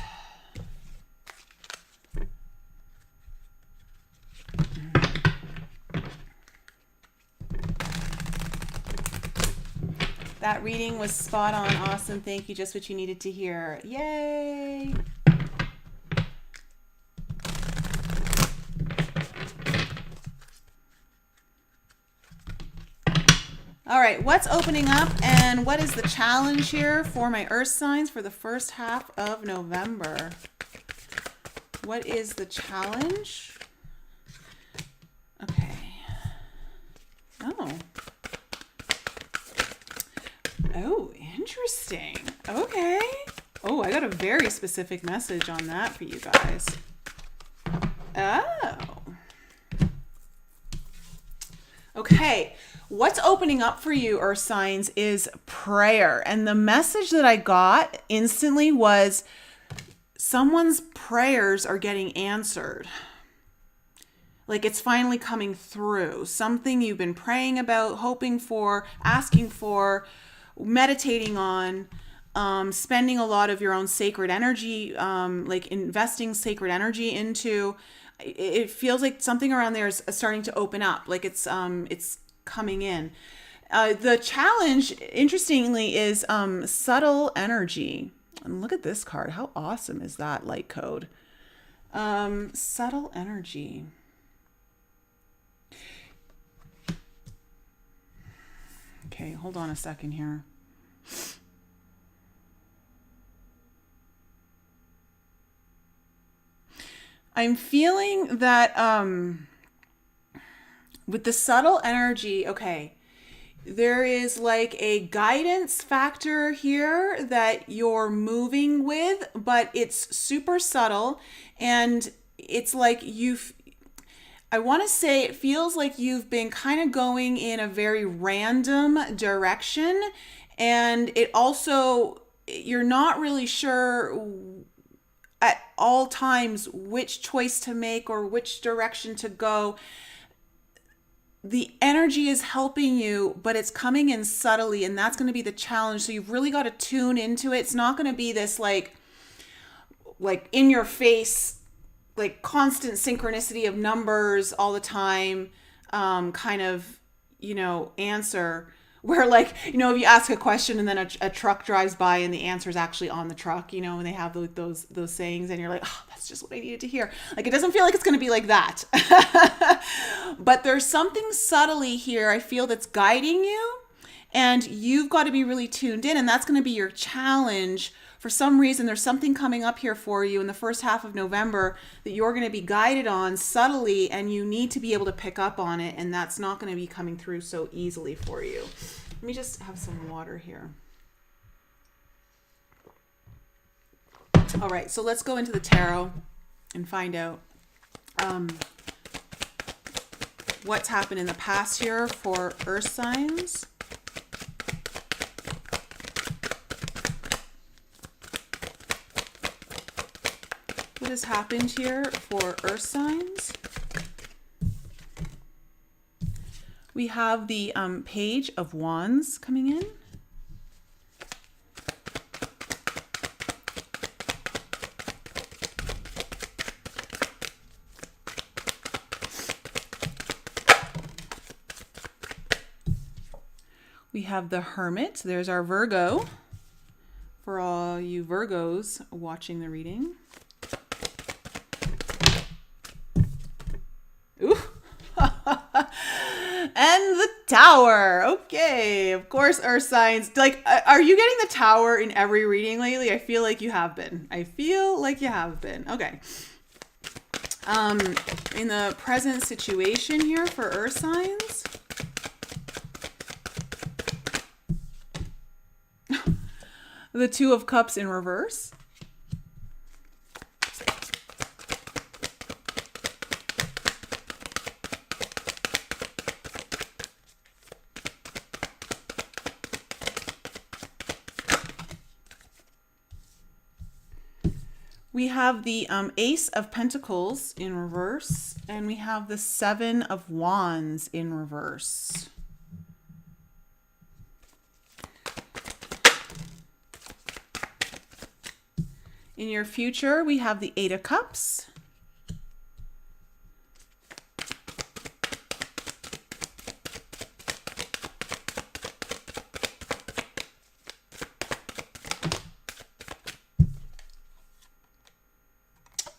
Speaker 1: That reading was spot on. Awesome. Thank you. Just what you needed to hear. Yay. All right, what's opening up and what is the challenge here for my earth signs for the first half of November? What is the challenge? Okay. Oh. Oh, interesting. Okay. Oh, I got a very specific message on that for you guys. Oh. Okay. What's opening up for you, Earth signs, is prayer. And the message that I got instantly was someone's prayers are getting answered. Like it's finally coming through. Something you've been praying about, hoping for, asking for, meditating on, spending a lot of your own sacred energy, like investing sacred energy into. It feels like something around there is starting to open up. Like it's coming in. The challenge, interestingly, is subtle energy. And look at this card. How awesome is that light code? Subtle energy. Okay, hold on a second here. I'm feeling that with the subtle energy, okay, there is like a guidance factor here that you're moving with, but it's super subtle, and it's like I want to say it feels like you've been kind of going in a very random direction, and it also, you're not really sure at all times which choice to make or which direction to go. The energy is helping you, but it's coming in subtly, and that's going to be the challenge. So you've really got to tune into it. It's not going to be this like in your face, like constant synchronicity of numbers all the time, kind of, answer where like, if you ask a question and then a truck drives by and the answer is actually on the truck, and they have those sayings and you're like, oh, that's just what I needed to hear. Like, it doesn't feel like it's going to be like that, but there's something subtly here I feel that's guiding you, and you've got to be really tuned in, and that's going to be your challenge. For some reason, there's something coming up here for you in the first half of November that you're going to be guided on subtly, and you need to be able to pick up on it, and that's not going to be coming through so easily for you. Let me just have some water here. All right, so let's go into the tarot and find out what's happened in the past here for Earth signs. What has happened here for Earth signs? We have the Page of Wands coming in. We have the Hermit. There's our Virgo. For all you Virgos watching the reading. Ooh. And the Tower. Okay. Of course, Earth signs. Like, are you getting the Tower in every reading lately? I feel like you have been. Okay. In the present situation here for Earth signs. The Two of Cups in reverse. We have the Ace of Pentacles in reverse, and we have the Seven of Wands in reverse. In your future, we have the Eight of Cups.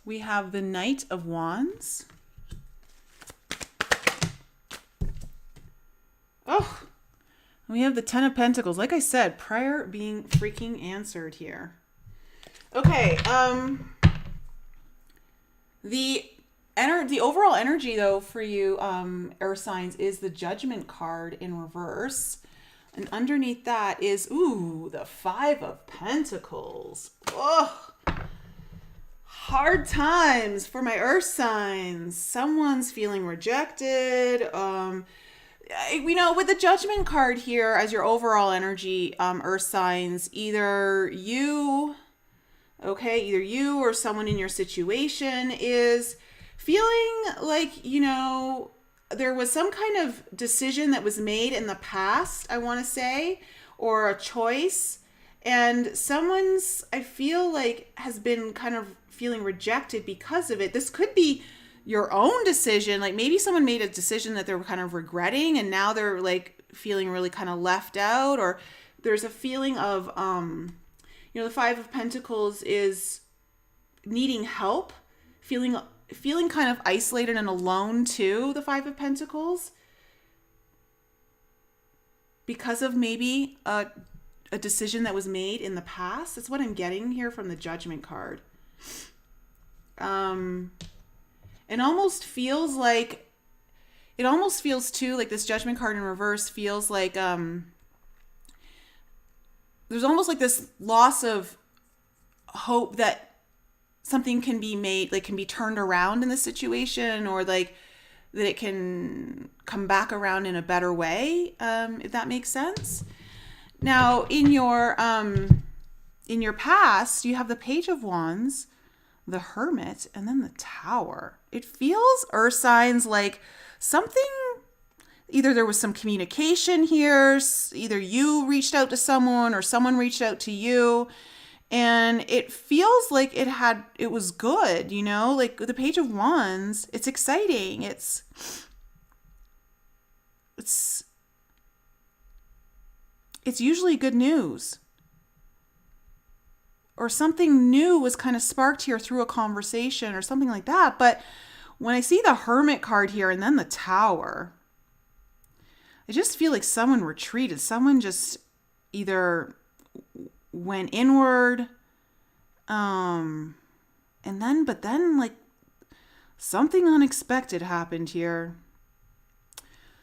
Speaker 1: We have the Knight of Wands. Oh, we have the Ten of Pentacles. Like I said, prayer being freaking answered here. Okay, the overall energy though for you, Earth signs, is the Judgment card in reverse. And underneath that is, ooh, the Five of Pentacles. Oh, hard times for my earth signs. Someone's feeling rejected. With the Judgment card here as your overall energy, earth signs, either you or someone in your situation is feeling like, there was some kind of decision that was made in the past, I want to say, or a choice. And I feel like, has been kind of feeling rejected because of it. This could be your own decision. Like maybe someone made a decision that they were kind of regretting and now they're like feeling really kind of left out, or there's a feeling of, the Five of Pentacles is needing help, feeling kind of isolated and alone too, the Five of Pentacles, because of maybe a decision that was made in the past. That's what I'm getting here from the Judgment card. It almost feels too like this Judgment card in reverse feels like there's almost like this loss of hope that something can be made, like can be turned around in the situation, or like that it can come back around in a better way, if that makes sense. Now, in your past, you have the Page of Wands, the Hermit, and then the Tower. It feels, earth signs, like something, either there was some communication here, either you reached out to someone or someone reached out to you, and it feels like it was good, like the Page of Wands, it's exciting. It's usually good news. Or something new was kind of sparked here through a conversation or something like that. But when I see the Hermit card here and then the Tower, I just feel like someone retreated. Someone just either went inward, but then like something unexpected happened here.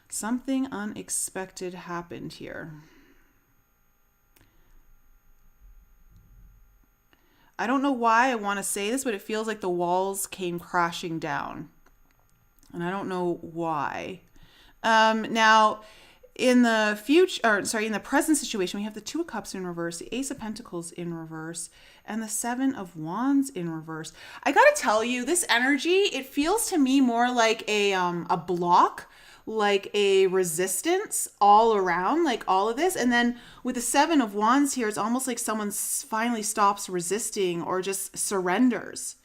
Speaker 1: Something unexpected happened here. I don't know why I want to say this, but it feels like the walls came crashing down. And I don't know why. Now, in the present situation, we have the Two of Cups in reverse, the Ace of Pentacles in reverse, and the Seven of Wands in reverse. I gotta tell you, this energy, it feels to me more like a block, like a resistance all around, like all of this. And then with the Seven of Wands here, it's almost like someone finally stops resisting or just surrenders.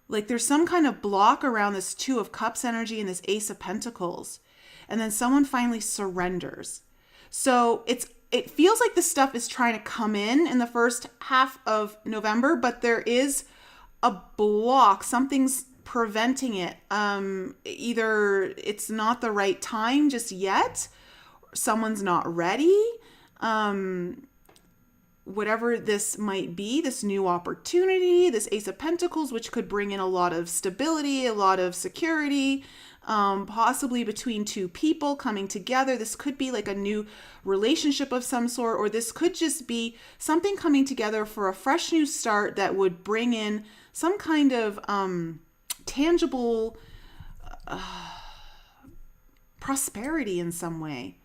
Speaker 1: Like there's some kind of block around this Two of Cups energy and this Ace of Pentacles. And then someone finally surrenders. So it feels like this stuff is trying to come in the first half of November, but there is a block. Something's preventing it. Either it's not the right time just yet, someone's not ready, whatever this might be, this new opportunity, this Ace of Pentacles, which could bring in a lot of stability, a lot of security, possibly between two people coming together. This could be like a new relationship of some sort, or this could just be something coming together for a fresh new start that would bring in some kind of tangible prosperity in some way.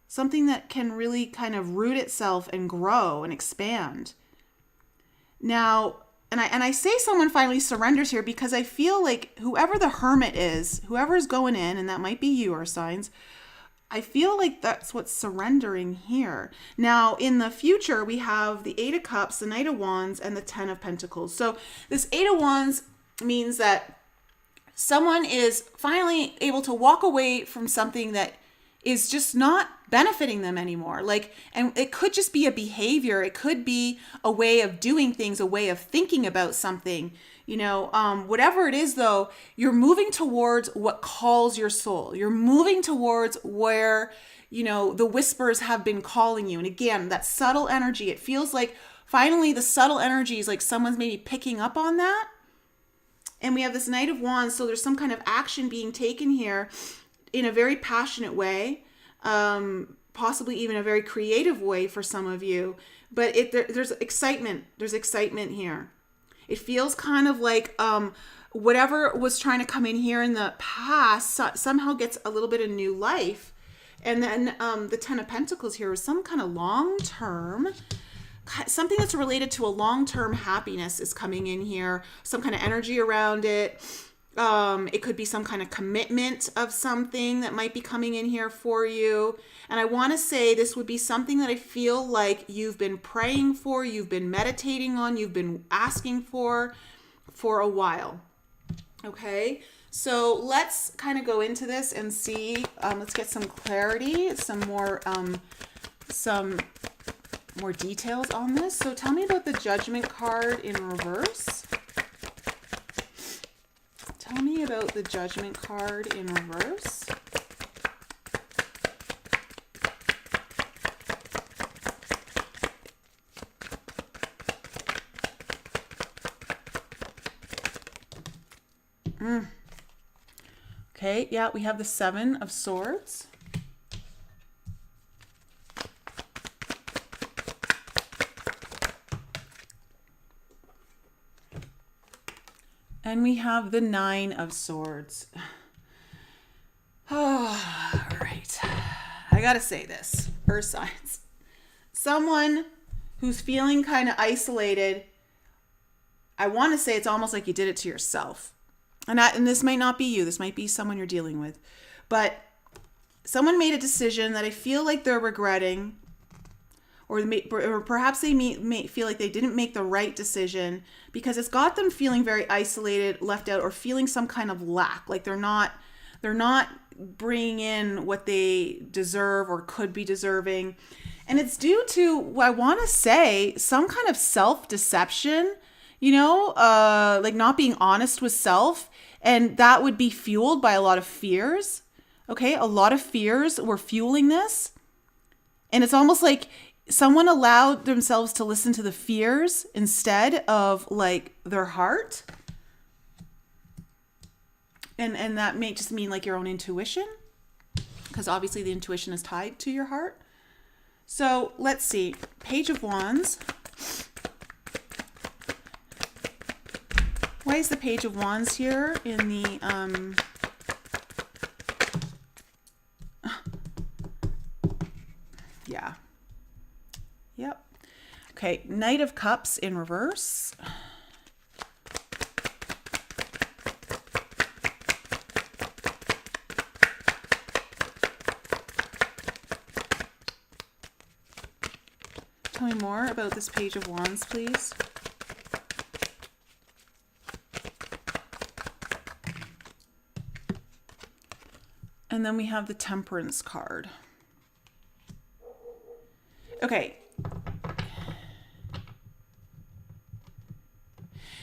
Speaker 1: Something that can really kind of root itself and grow and expand. Now, and I say someone finally surrenders here because I feel like whoever the Hermit is, whoever's going in, and that might be you, or signs, I feel like that's what's surrendering here. Now, in the future, we have the Eight of Cups, the Knight of Wands, and the Ten of Pentacles. So this Eight of Wands means that someone is finally able to walk away from something that is just not benefiting them anymore. And it could just be a behavior. It could be a way of doing things, a way of thinking about something, whatever it is though, you're moving towards what calls your soul. You're moving towards where, the whispers have been calling you. And again, that subtle energy, it feels like finally the subtle energy is like someone's maybe picking up on that. And we have this Knight of Wands. So there's some kind of action being taken here in a very passionate way. possibly even a very creative way for some of you. But there's excitement. There's excitement here. It feels kind of like whatever was trying to come in here in the past somehow gets a little bit of new life. And then the Ten of Pentacles here is some kind of long-term, something that's related to a long-term happiness is coming in here. Some kind of energy around it. It could be some kind of commitment of something that might be coming in here for you. And I want to say this would be something that I feel like you've been praying for, you've been meditating on, you've been asking for a while. Okay, so let's kind of go into this and see. Let's get some clarity, some more details on this. So tell me about the Judgment card in reverse. Tell me about the Judgment card in reverse. Okay, yeah, we have the Seven of Swords. And we have the Nine of Swords. Oh, all right. I gotta say this, Earth signs. Someone who's feeling kind of isolated, I want to say it's almost like you did it to yourself. And this might not be you. This might be someone you're dealing with. But someone made a decision that I feel like they're regretting. Or perhaps they may feel like they didn't make the right decision because it's got them feeling very isolated, left out, or feeling some kind of lack. Like they're not bringing in what they deserve or could be deserving. And it's due to, I want to say, some kind of self-deception, like not being honest with self. And that would be fueled by a lot of fears. Okay, a lot of fears were fueling this. And it's almost like someone allowed themselves to listen to the fears instead of like their heart. And that may just mean like your own intuition, because obviously the intuition is tied to your heart. So let's see. Page of Wands. Why is the Page of Wands here in the yeah. Yep. Okay, Knight of Cups in reverse. Tell me more about this Page of Wands, please. And then we have the Temperance card. Okay.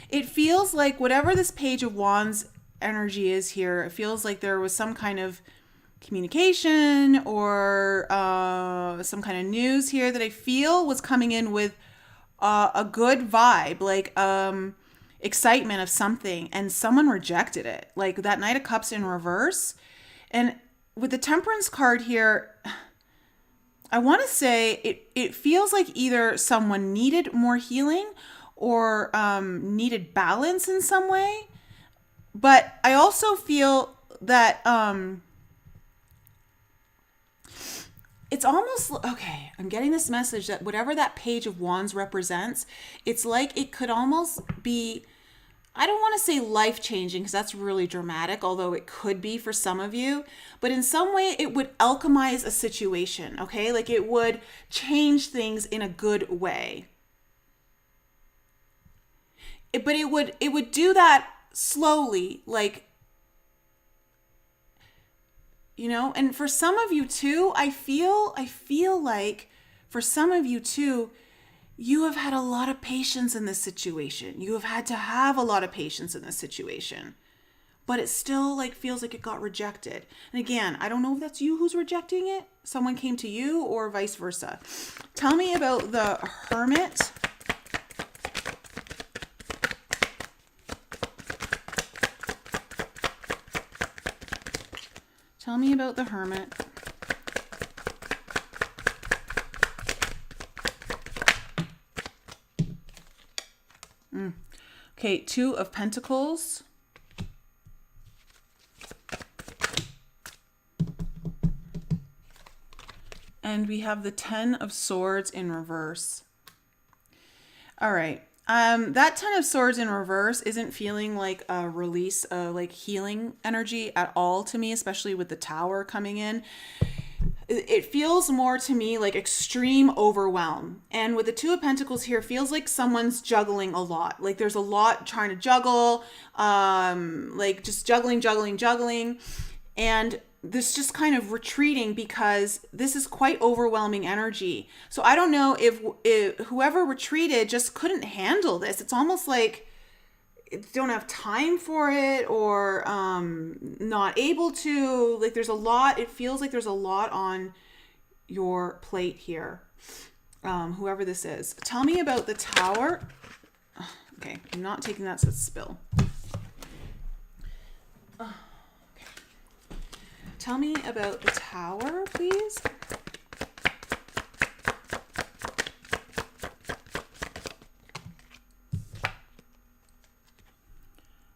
Speaker 1: It feels like whatever this Page of Wands energy is here, it feels like there was some kind of communication or some kind of news here that I feel was coming in with a good vibe, like excitement of something, and someone rejected it. Like that Knight of Cups in reverse. And with the Temperance card here, I want to say it feels like either someone needed more healing or needed balance in some way. But I also feel that it's almost, okay, I'm getting this message that whatever that Page of Wands represents, it's like it could almost be, I don't want to say life-changing because that's really dramatic, although it could be for some of you. But in some way, it would alchemize a situation, okay? Like it would change things in a good way. But it would do that slowly, like, and for some of you too, I feel like for some of you too, you have had a lot of patience in this situation. You have had to have a lot of patience in this situation. But it still like feels like it got rejected. And again, I don't know if that's you who's rejecting it. Someone came to you or vice versa. Tell me about the Hermit. Tell me about the Hermit. Okay, Two of Pentacles. And we have the Ten of Swords in reverse. All right. That Ten of Swords in reverse isn't feeling like a release, like healing energy at all to me, especially with the Tower coming in. It feels more to me like extreme overwhelm. And with the Two of Pentacles here, feels like someone's juggling a lot. Like there's a lot trying to juggle, like just juggling. And this just kind of retreating because this is quite overwhelming energy. So I don't know if whoever retreated just couldn't handle this. It's almost like don't have time for it or not able to. Like there's a lot. It feels like there's a lot on your plate here. Whoever this is. Tell me about the Tower. Okay, I'm not taking that to spill. Tell me about the Tower, please.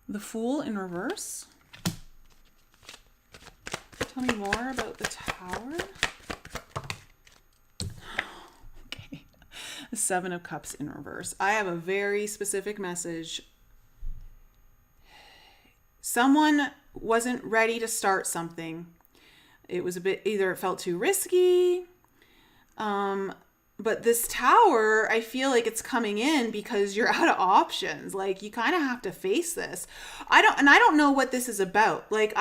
Speaker 1: The Fool in reverse. Tell me more about the Tower. Okay. The Seven of Cups in reverse. I have a very specific message. Someone wasn't ready to start something. It was a bit, either it felt too risky. But this Tower, I feel like it's coming in because you're out of options. Like you kind of have to face this. I don't know what this is about. Like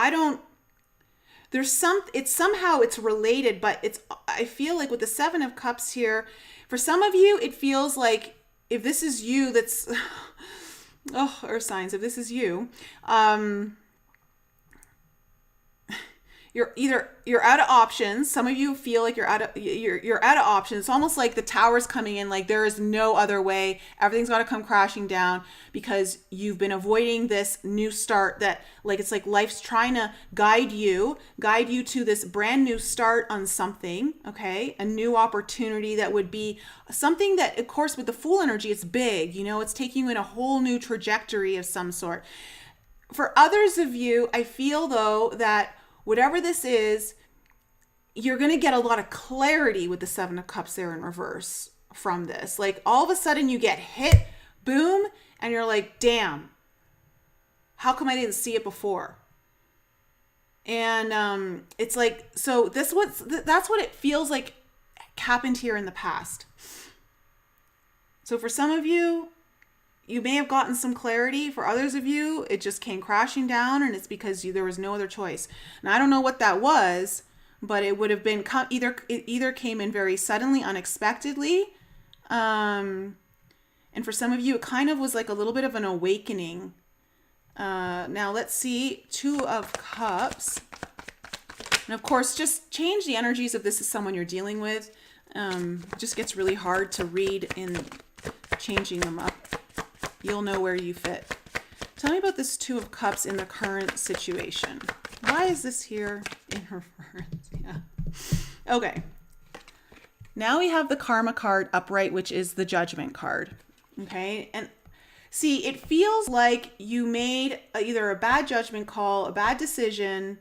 Speaker 1: somehow it's related, but I feel like with the Seven of Cups here, for some of you, it feels like if this is you, that's, earth signs, if this is you, you're out of options. Some of you feel like you're out of options. It's almost like the Tower's coming in, like there is no other way. Everything's got to come crashing down because you've been avoiding this new start that like it's like life's trying to guide you to this brand new start on something, okay? A new opportunity that would be something that, of course, with the Fool energy, it's big, it's taking you in a whole new trajectory of some sort. For others of you, I feel though that whatever this is, you're going to get a lot of clarity with the Seven of Cups there in reverse from this. Like all of a sudden you get hit, boom, and you're like, damn, how come I didn't see it before? And it's like, so that's what it feels like happened here in the past. So for some of you, you may have gotten some clarity. For others of you, it just came crashing down and it's because there was no other choice. And I don't know what that was, but it would have been either came in very suddenly, unexpectedly. And for some of you, it kind of was like a little bit of an awakening. Now let's see, Two of Cups. And of course, just change the energies if this is someone you're dealing with. It just gets really hard to read in changing them up. You'll know where you fit. Tell me about this Two of Cups in the current situation. Why is this here in reverse? Yeah. Okay. Now we have the Karma card upright, which is the Judgment card. Okay. And see, it feels like you made either a bad judgment call, a bad decision,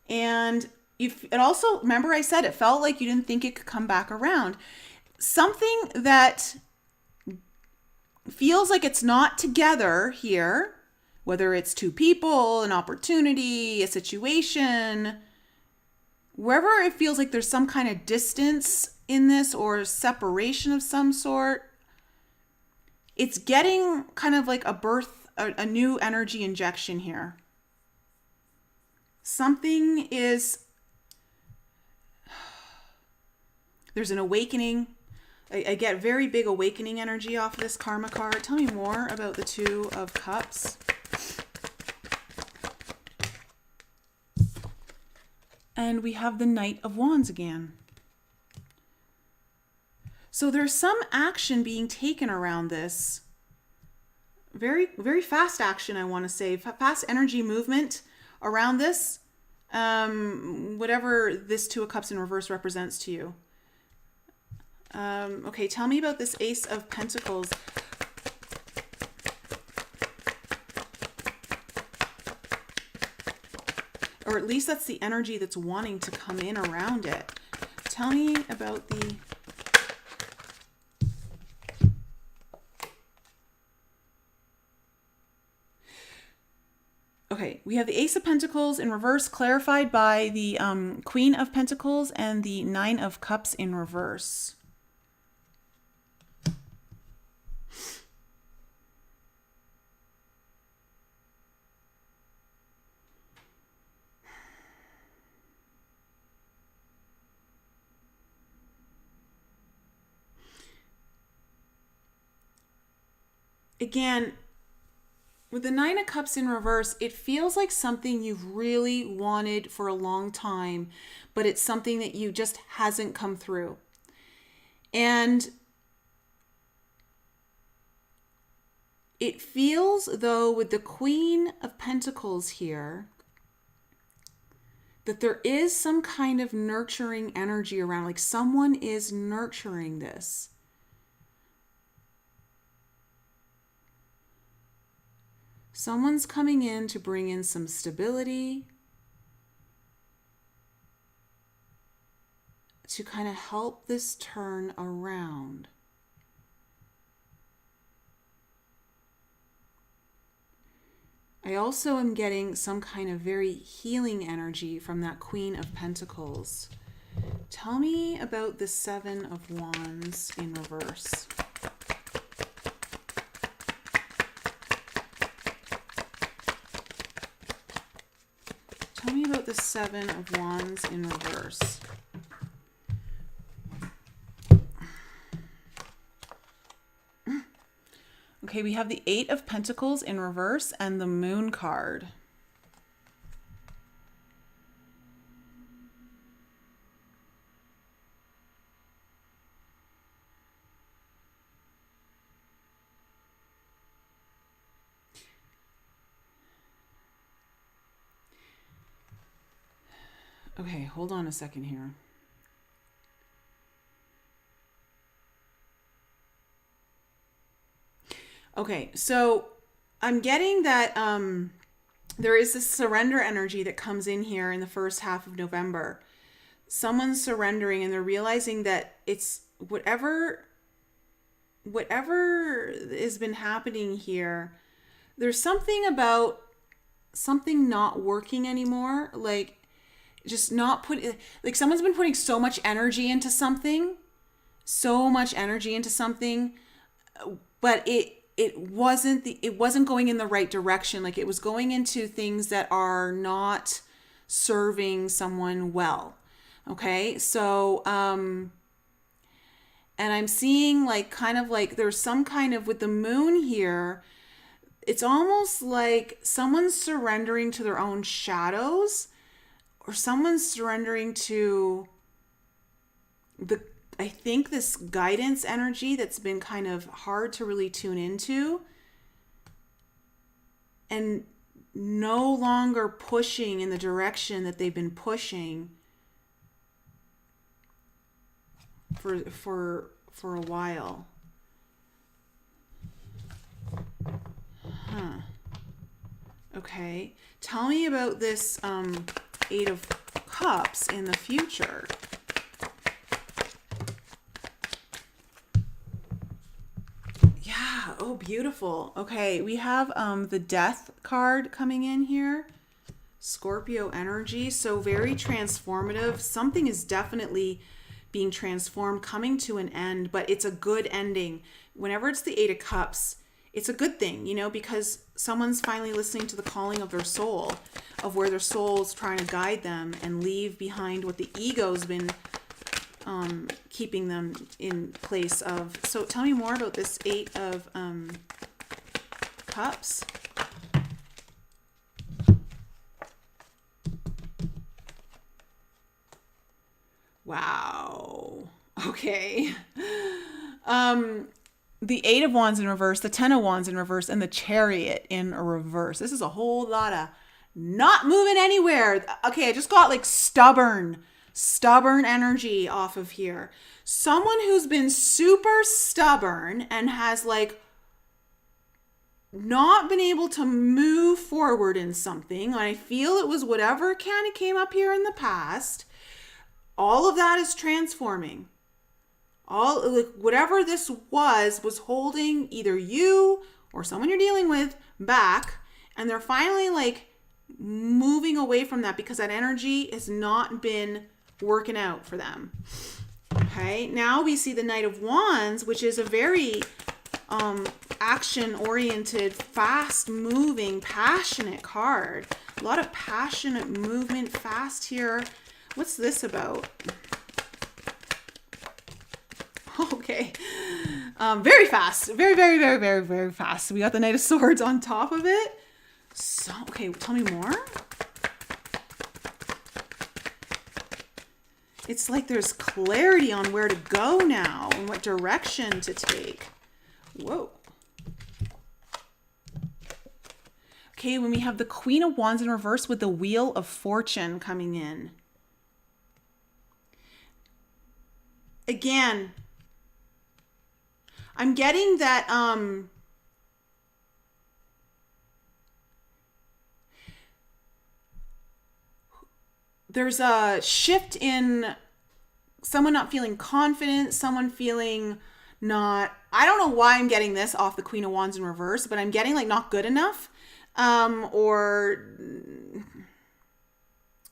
Speaker 1: and it also, remember I said it felt like you didn't think it could come back around. Something that feels like it's not together here, whether it's two people, an opportunity, a situation, wherever it feels like there's some kind of distance in this or separation of some sort, it's getting kind of like a new energy injection here. There's an awakening. I get very big awakening energy off of this Karma card. Tell me more about the Two of Cups. And we have the Knight of Wands again. So there's some action being taken around this. Very, very fast action, I want to say. Fast energy movement around this. Whatever this Two of Cups in reverse represents to you. Okay, tell me about this Ace of Pentacles. or at least that's the energy that's wanting to come in around it. Tell me about the... Okay, we have the Ace of Pentacles in reverse, clarified by the Queen of Pentacles and the Nine of Cups in reverse. Again, with the Nine of Cups in reverse, it feels like something you've really wanted for a long time, but it's something that you just hasn't come through. And it feels though with the Queen of Pentacles here, that there is some kind of nurturing energy around, like someone is nurturing this. Someone's coming in to bring in some stability, to kind of help this turn around. I also am getting some kind of very healing energy from that Queen of Pentacles. Tell me about the Seven of Wands in reverse. Tell me about the Seven of Wands in reverse. Okay, we have the Eight of Pentacles in reverse and the Moon card. Okay, hold on a second here. Okay, so I'm getting that there is this surrender energy that comes in here in the first half of November. Someone's surrendering and they're realizing that it's whatever has been happening here, there's something about something not working anymore, like just not put, like someone's been putting so much energy into something, but it wasn't going in the right direction. Like it was going into things that are not serving someone well. Okay. So, and I'm seeing like, kind of like there's some kind of, with the moon here, it's almost like someone's surrendering to their own shadows, or someone's surrendering to I think this guidance energy that's been kind of hard to really tune into, and no longer pushing in the direction that they've been pushing for a while. Okay. Tell me about this Eight of Cups in the future. Yeah. Oh, beautiful. Okay. We have the Death card coming in here. Scorpio energy. So very transformative. Something is definitely being transformed, coming to an end, but it's a good ending. Whenever it's the Eight of Cups, it's a good thing, you know, because someone's finally listening to the calling of their soul, of where their soul's trying to guide them and leave behind what the ego's been keeping them in place of. So tell me more about this Eight of Cups. Wow. Okay. The Eight of Wands in reverse, the Ten of Wands in reverse, and the Chariot in reverse. This is a whole lot of not moving anywhere. Okay, I just got like stubborn energy off of here. Someone who's been super stubborn and has like not been able to move forward in something. I feel it was whatever kind of came up here in the past. All of that is transforming. Whatever this was holding either you or someone you're dealing with back, and they're finally like moving away from that because that energy has not been working out for them. Okay, now we see the Knight of Wands, which is a very action-oriented, fast-moving, passionate card. A lot of passionate movement, fast here. What's this about? Okay. Very fast. Very, very, very, very, very fast. We got the Knight of Swords on top of it. So, okay, tell me more. It's like there's clarity on where to go now and what direction to take. Whoa. Okay, when we have the Queen of Wands in reverse with the Wheel of Fortune coming in. Again, I'm getting that there's a shift in someone not feeling confident, someone feeling not, I don't know why I'm getting this off the Queen of Wands in reverse, but I'm getting like not good enough, or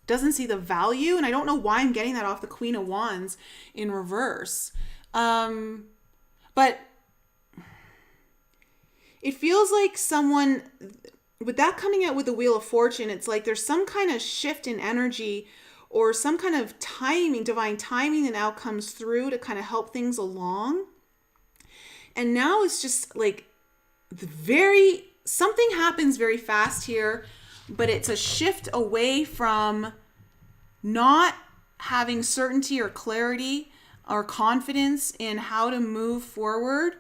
Speaker 1: doesn't see the value. And I don't know why I'm getting that off the Queen of Wands in reverse. But it feels like someone, with that coming out with the Wheel of Fortune, it's like there's some kind of shift in energy or some kind of timing, divine timing that now comes through to kind of help things along. And now it's just like something happens very fast here, but it's a shift away from not having certainty or clarity or confidence in how to move forward.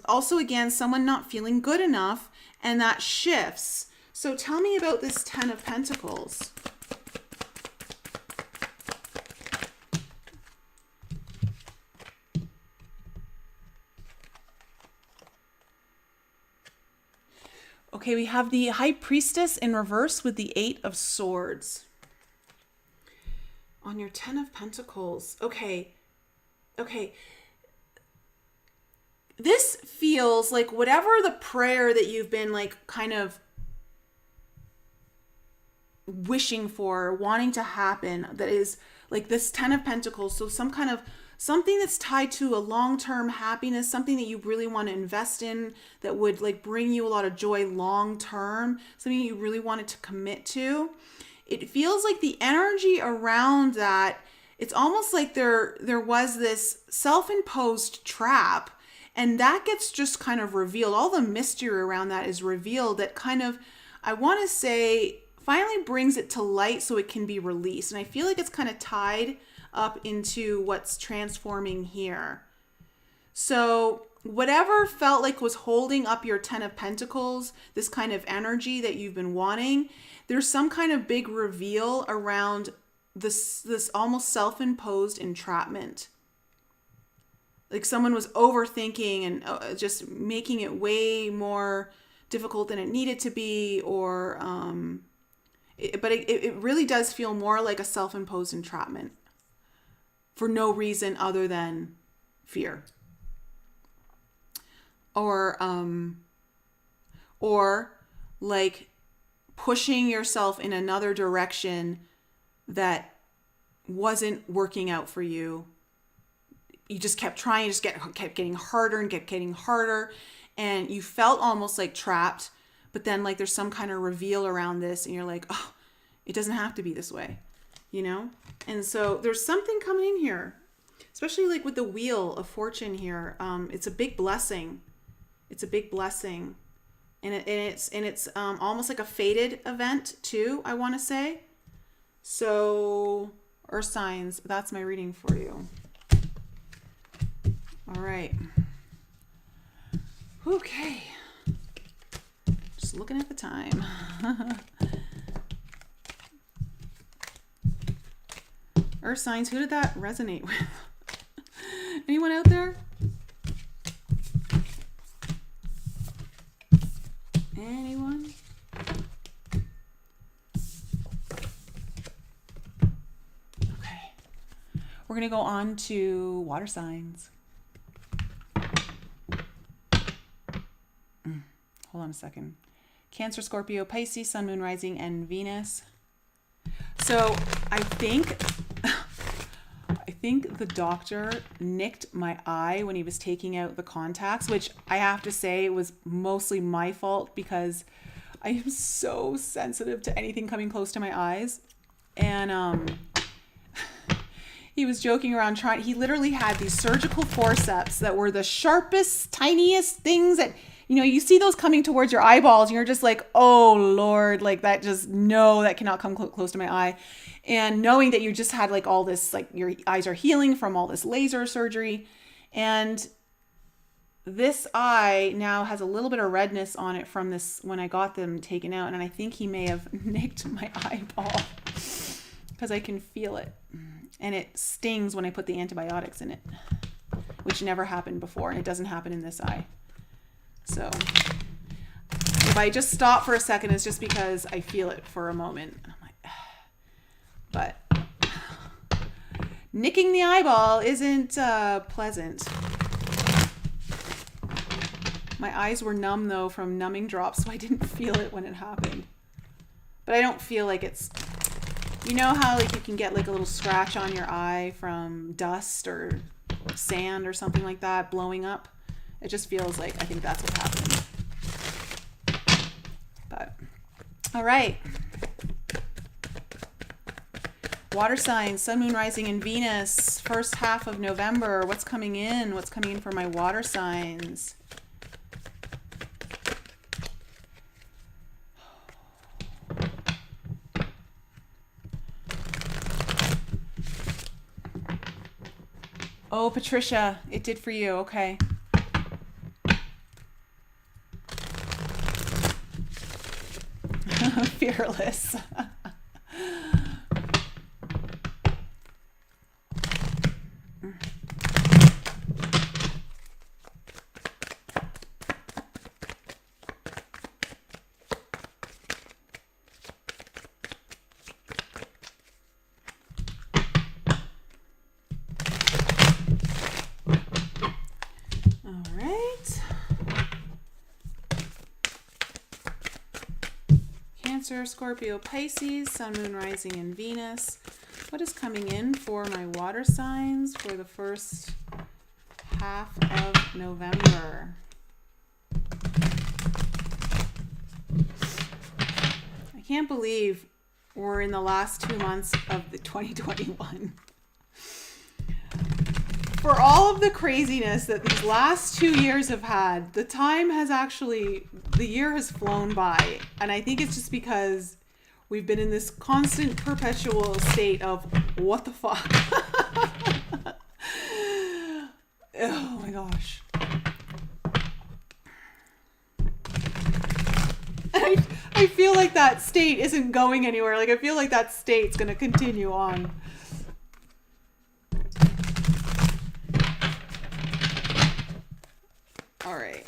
Speaker 1: Also, again, someone not feeling good enough, and that shifts. So tell me about this Ten of Pentacles. Okay, we have the High Priestess in reverse with the Eight of Swords. On your Ten of Pentacles. Okay. This feels like whatever the prayer that you've been like kind of wishing for, wanting to happen, that is like this Ten of Pentacles. So some kind of something that's tied to a long-term happiness, something that you really want to invest in that would like bring you a lot of joy long-term, something you really wanted to commit to. It feels like the energy around that, it's almost like there was this self-imposed trap, and that gets just kind of revealed. All the mystery around that is revealed, that kind of, I want to say, finally brings it to light so it can be released. And I feel like it's kind of tied up into what's transforming here. So whatever felt like was holding up your Ten of Pentacles, this kind of energy that you've been wanting, there's some kind of big reveal around this almost self-imposed entrapment. Like someone was overthinking and just making it way more difficult than it needed to be, or but it really does feel more like a self-imposed entrapment for no reason other than fear. Or like pushing yourself in another direction that wasn't working out for you. You just kept trying, kept getting harder and kept getting harder, and you felt almost like trapped, but then like there's some kind of reveal around this and you're like, oh, it doesn't have to be this way, you know? And so there's something coming in here, especially like with the Wheel of Fortune here. It's a big blessing. It's a big blessing. And it's almost like a fated event too, I want to say. So, Earth signs, that's my reading for you. All right. Okay. Just looking at the time. Earth signs, who did that resonate with? Anyone out there? Anyone? Okay. We're going to go on to water signs. Hold on a second. Cancer, Scorpio, Pisces, Sun, Moon, Rising, and Venus. So I think the doctor nicked my eye when he was taking out the contacts, which I have to say was mostly my fault because I am so sensitive to anything coming close to my eyes. And he was joking around he literally had these surgical forceps that were the sharpest, tiniest things that, you know, you see those coming towards your eyeballs and you're just like, oh Lord, like that that cannot come close to my eye. And knowing that you just had like all this, like your eyes are healing from all this laser surgery. And this eye now has a little bit of redness on it from this, when I got them taken out. And I think he may have nicked my eyeball because I can feel it. And it stings when I put the antibiotics in it, which never happened before. And it doesn't happen in this eye. So if I just stop for a second, it's just because I feel it for a moment. I'm like, but nicking the eyeball isn't pleasant. My eyes were numb though from numbing drops, so I didn't feel it when it happened. But I don't feel like it's, you know how like you can get like a little scratch on your eye from dust or sand or something like that blowing up? It just feels like, I think that's what's happening. But, all right. Water signs, Sun, Moon, Rising, and Venus. First half of November. What's coming in? What's coming in for my water signs? Oh, Patricia, it did for you. Okay. Fearless. All right. Cancer, Scorpio, Pisces, Sun, Moon, Rising, and Venus. What is coming in for my water signs for the first half of November? I can't believe we're in the last 2 months of the 2021. For all of the craziness that these last 2 years have had, the year has flown by. And I think it's just because we've been in this constant perpetual state of what the fuck? Oh my gosh. I feel like that state isn't going anywhere. Like I feel like that state's going to continue on. All right.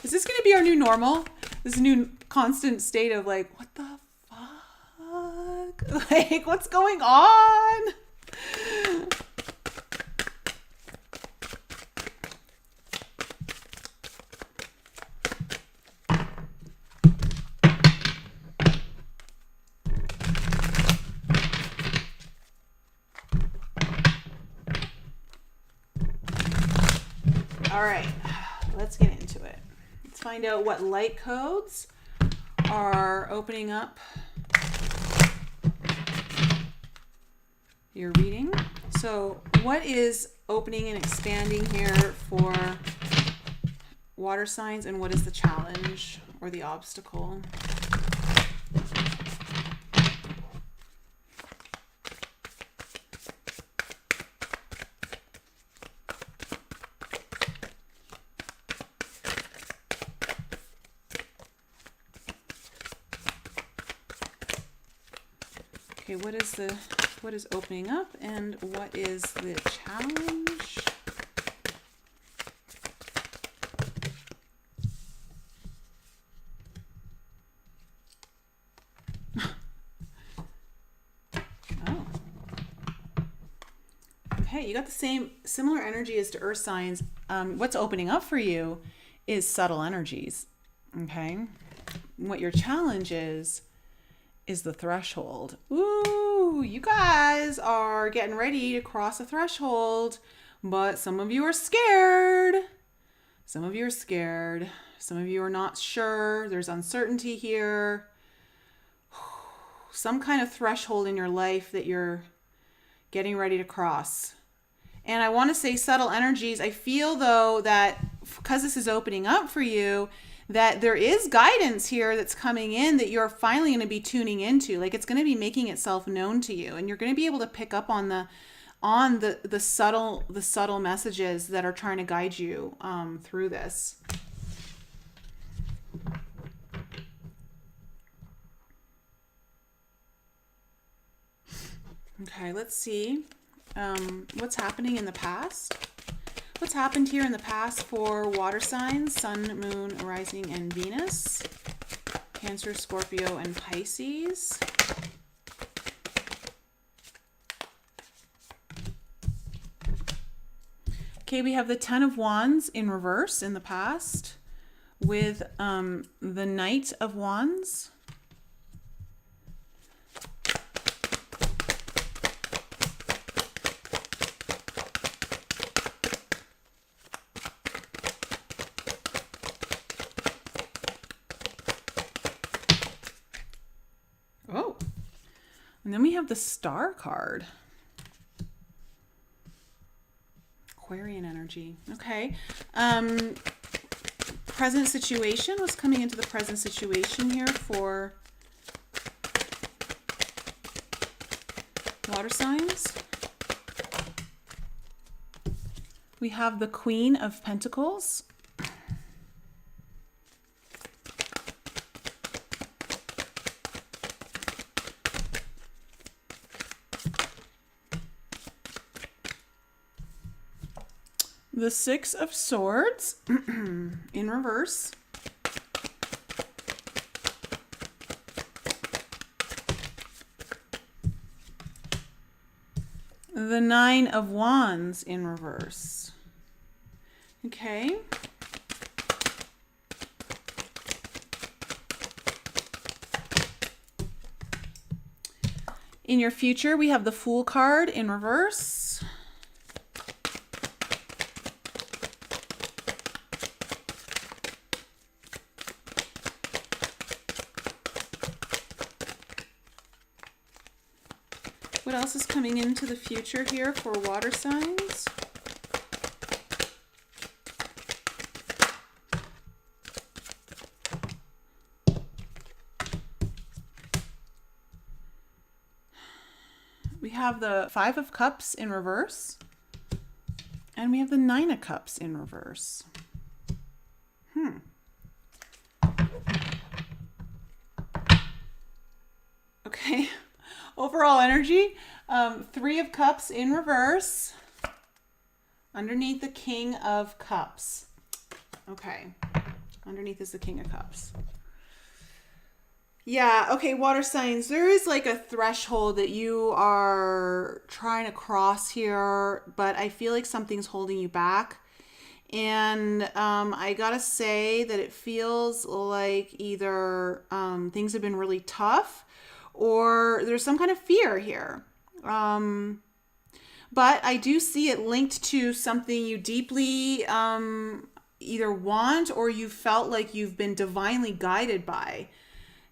Speaker 1: Is this going to be our new normal? This new constant state of like, what the fuck? Like, what's going on? All right, let's get into it. Let's find out what light codes are opening up your reading. So what is opening and expanding here for water signs, and what is the challenge or the obstacle? Okay, what is opening up and what is the challenge? Okay, you got the same similar energy as to earth signs. What's opening up for you is subtle energies. Okay, what your challenge is the threshold. Ooh, you guys are getting ready to cross a threshold, but some of you are scared. Some of you are scared. Some of you are not sure. There's uncertainty here. Some kind of threshold in your life that you're getting ready to cross. And I want to say subtle energies. I feel though that because this is opening up for you, that there is guidance here that's coming in that you're finally going to be tuning into. Like it's going to be making itself known to you, and you're going to be able to pick up on the subtle messages that are trying to guide you through this. Okay, let's see what's happening in the past. What's happened here in the past for water signs, Sun, Moon, Rising, and Venus, Cancer, Scorpio, and Pisces. Okay, we have the Ten of Wands in reverse in the past with the Knight of Wands. Oh, and then we have the Star card. Aquarian energy. Okay. Present situation. What's coming into the present situation here for water signs? We have the Queen of Pentacles. The Six of Swords in reverse. The Nine of Wands in reverse. Okay. In your future, we have the Fool card in reverse. What else is coming into the future here for water signs? We have the Five of Cups in reverse, and we have the Nine of Cups in reverse. Okay. Overall energy, Three of Cups in reverse underneath the King of Cups. Okay, underneath is the King of Cups. Yeah, okay, water signs. There is like a threshold that you are trying to cross here, but I feel like something's holding you back. And I gotta say that it feels like either things have been really tough, or there's some kind of fear here. But I do see it linked to something you deeply either want or you felt like you've been divinely guided by.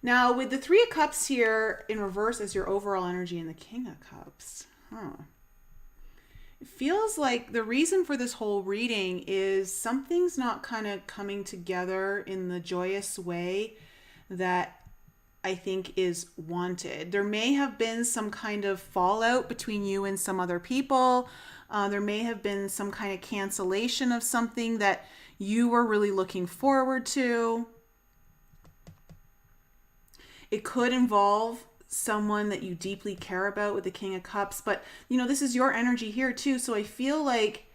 Speaker 1: Now, with the Three of Cups here in reverse as your overall energy and the King of Cups, it feels like the reason for this whole reading is something's not kind of coming together in the joyous way that I think is wanted. There may have been some kind of fallout between you and some other people. There may have been some kind of cancellation of something that you were really looking forward to. It could involve someone that you deeply care about with the King of Cups, but you know, this is your energy here too. So I feel like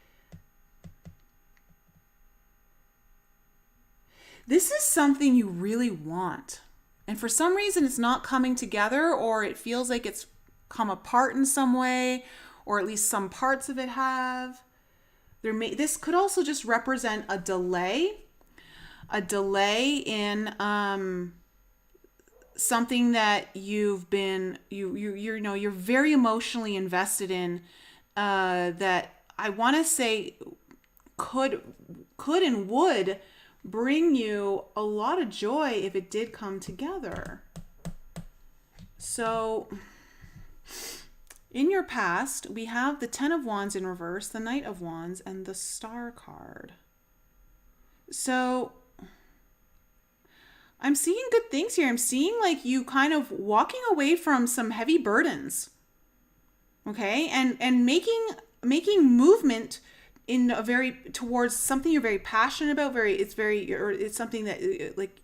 Speaker 1: this is something you really want. And for some reason, it's not coming together, or it feels like it's come apart in some way, or at least some parts of it have. This could also just represent a delay in something that you've been you're very emotionally invested in, that I want to say could and would bring you a lot of joy if it did come together. So in your past, we have the 10 of Wands in reverse, the Knight of Wands, and the Star card. So I'm seeing good things here. I'm seeing like you kind of walking away from some heavy burdens. Okay? And making movement in a very towards something you're very passionate about, it's something that like,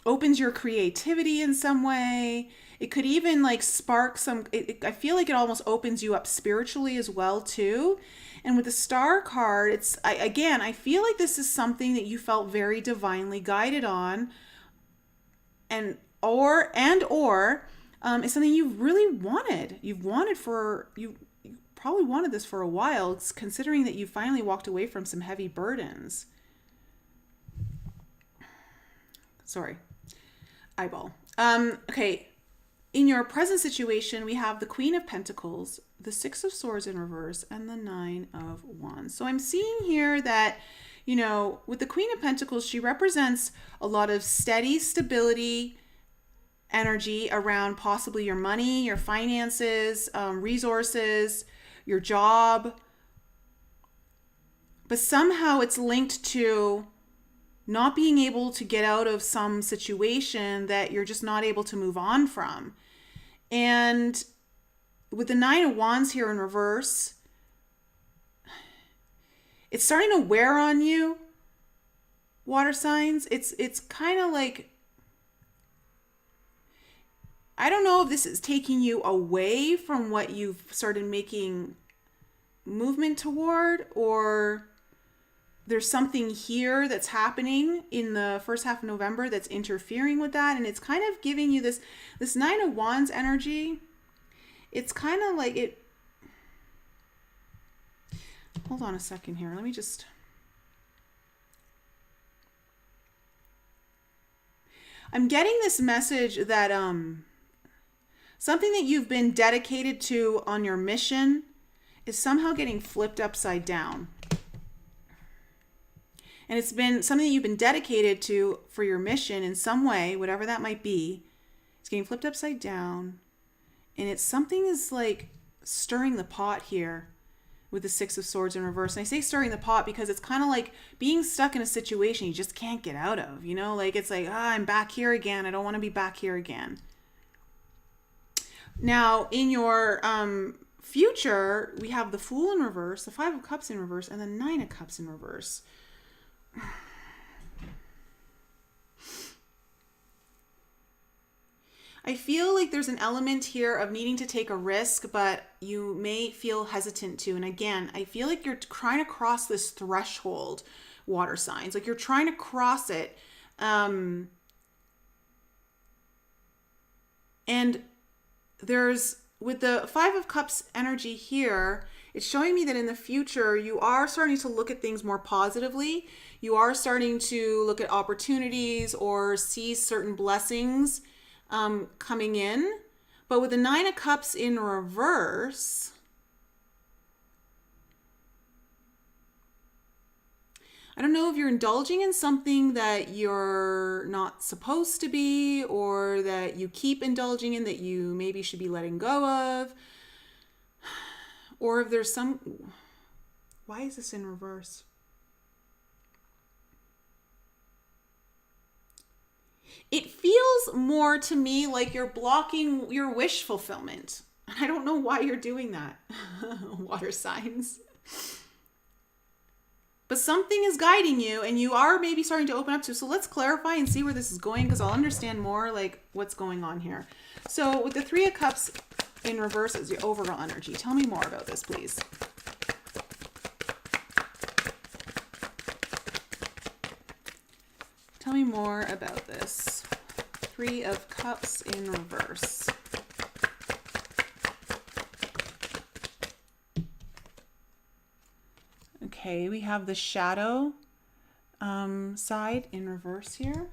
Speaker 1: opens your creativity in some way. It could even like spark I feel like it almost opens you up spiritually as well too. And with the Star card, I feel like this is something that you felt very divinely guided on, or it's something you really wanted. You probably wanted this for a while, considering that you finally walked away from some heavy burdens. Sorry, eyeball. Okay. In your present situation, we have the Queen of Pentacles, the Six of Swords in reverse, and the Nine of Wands. So I'm seeing here that, with the Queen of Pentacles, she represents a lot of stability energy around possibly your money, your finances, resources, your job. But somehow it's linked to not being able to get out of some situation that you're just not able to move on from. And with the Nine of Wands here in reverse, it's starting to wear on you, water signs. It's kind of like, I don't know if this is taking you away from what you've started making movement toward, or there's something here that's happening in the first half of November that's interfering with that. And it's kind of giving you this Nine of Wands energy. It's kind of like it. Hold on a second here. Let me just. I'm getting this message that something that you've been dedicated to on your mission is somehow getting flipped upside down. And it's been something that you've been dedicated to for your mission in some way, whatever that might be. It's getting flipped upside down. And it's something is like stirring the pot here with the Six of Swords in reverse. And I say stirring the pot because it's kind of like being stuck in a situation you just can't get out of. Like it's like, I'm back here again. I don't want to be back here again. Now, in your future, we have the Fool in reverse, the Five of Cups in reverse, and the Nine of Cups in reverse. I feel like there's an element here of needing to take a risk, but you may feel hesitant to. And again, I feel like you're trying to cross this threshold, water signs. Like you're trying to cross it. And there's, with the Five of Cups energy here, it's showing me that in the future, you are starting to look at things more positively. You are starting to look at opportunities or see certain blessings coming in. But with the Nine of Cups in reverse, I don't know if you're indulging in something that you're not supposed to be, or that you keep indulging in that you maybe should be letting go of. Or if there's some... Why is this in reverse? It feels more to me like you're blocking your wish fulfillment. I don't know why you're doing that. Water signs. But something is guiding you, and you are maybe starting to open up to. So let's clarify and see where this is going, because I'll understand more like what's going on here. So with the Three of Cups in reverse is your overall energy. Tell me more about this, please. Tell me more about this. Three of Cups in reverse. Okay, we have the shadow side in reverse here.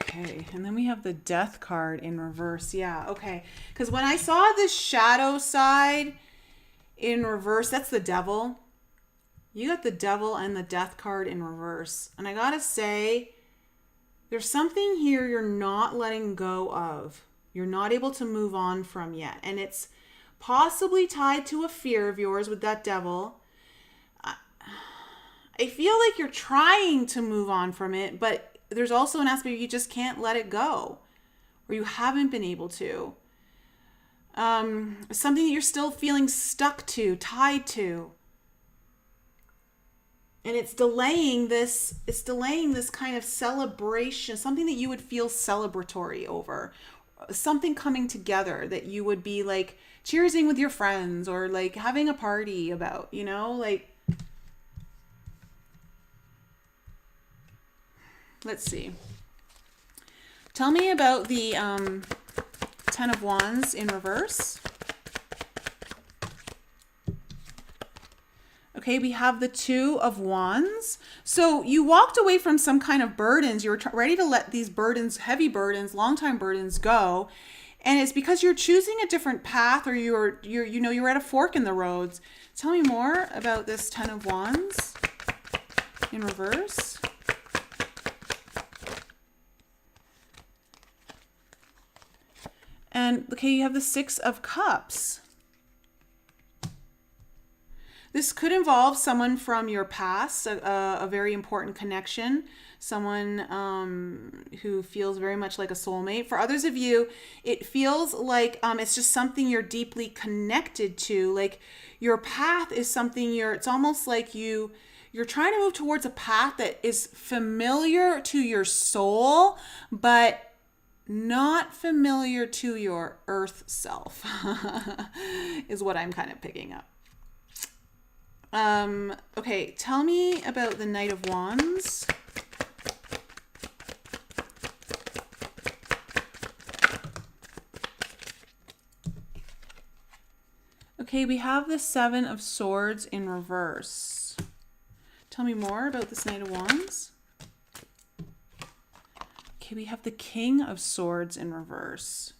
Speaker 1: Okay, and then we have the death card in reverse. Yeah, okay. Because when I saw the shadow side in reverse, that's the devil. You got the devil and the death card in reverse. And I gotta say, there's something here you're not letting go of. You're not able to move on from yet. And it's possibly tied to a fear of yours with that devil. I feel like you're trying to move on from it, but there's also an aspect you just can't let it go, or you haven't been able to. Something that you're still feeling stuck to, tied to. And it's delaying this kind of celebration, something that you would feel celebratory over, something coming together that you would be like cheersing with your friends or like having a party about, you know, like, let's see. Tell me about the 10 of Wands in reverse. Okay, we have the 2 of Wands. So you walked away from some kind of burdens. You were ready to let these burdens, heavy burdens, long-time burdens go. And it's because you're choosing a different path, or you're at a fork in the roads. Tell me more about this 10 of Wands in reverse. And okay, you have the 6 of Cups. This could involve someone from your past, a very important connection, someone who feels very much like a soulmate. For others of you, it feels like it's just something you're deeply connected to. Like your path is something it's almost like you're trying to move towards a path that is familiar to your soul, but not familiar to your earth self, is what I'm kind of picking up. Okay, tell me about the Knight of Wands. Okay, we have the 7 of Swords in reverse. Tell me more about this Knight of Wands. Okay, we have the King of Swords in reverse.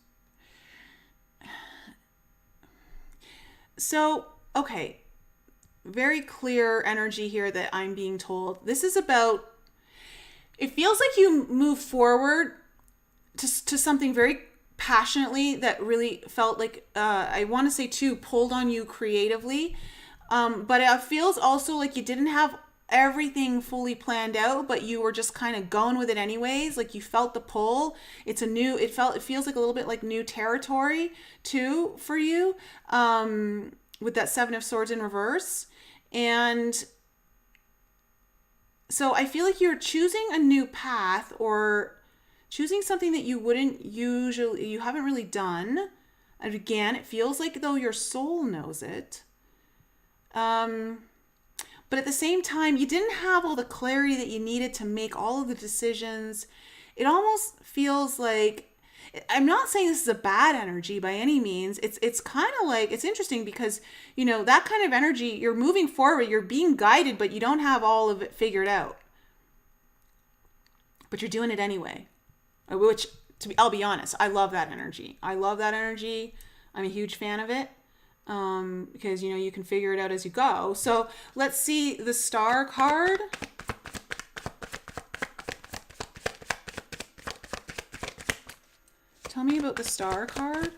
Speaker 1: So, okay, very clear energy here that I'm being told. This is about, it feels like you move forward to something very passionately that really felt like, I want to say too, pulled on you creatively. But it feels also like you didn't have everything fully planned out, but you were just kind of going with it anyways. Like you felt the pull. It feels like a little bit like new territory too for you, with that 7 of Swords in reverse. And so I feel like you're choosing a new path, or choosing something that you haven't really done. And again, it feels like though your soul knows it. But at the same time, you didn't have all the clarity that you needed to make all of the decisions. It almost feels like, I'm not saying this is a bad energy by any means. It's kind of like, it's interesting because, you know, that kind of energy, you're moving forward, you're being guided, but you don't have all of it figured out. But you're doing it anyway. Which, I'll be honest, I love that energy. I'm a huge fan of it. Because, you know, you can figure it out as you go. So let's see the Star card. Tell me about the Star card.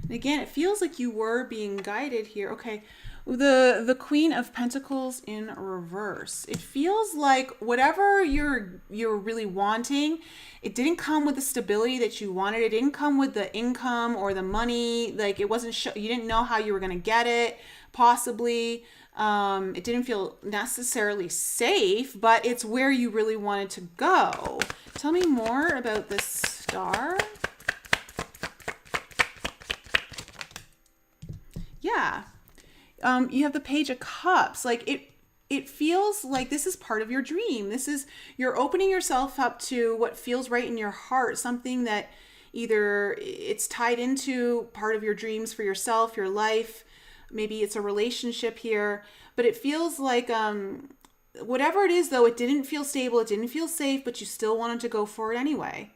Speaker 1: And again, it feels like you were being guided here. Okay, the Queen of Pentacles in reverse. It feels like whatever you're really wanting, it didn't come with the stability that you wanted. It didn't come with the income or the money. Like it wasn't, you didn't know how you were going to get it, possibly. It didn't feel necessarily safe, but it's where you really wanted to go. Tell me more about this Star. Yeah. You have the Page of Cups. Like it feels like this is part of your dream. This is, you're opening yourself up to what feels right in your heart, something that either it's tied into part of your dreams for yourself, your life, maybe it's a relationship here, but it feels like whatever it is, though, it didn't feel stable, it didn't feel safe, but you still wanted to go for it anyway.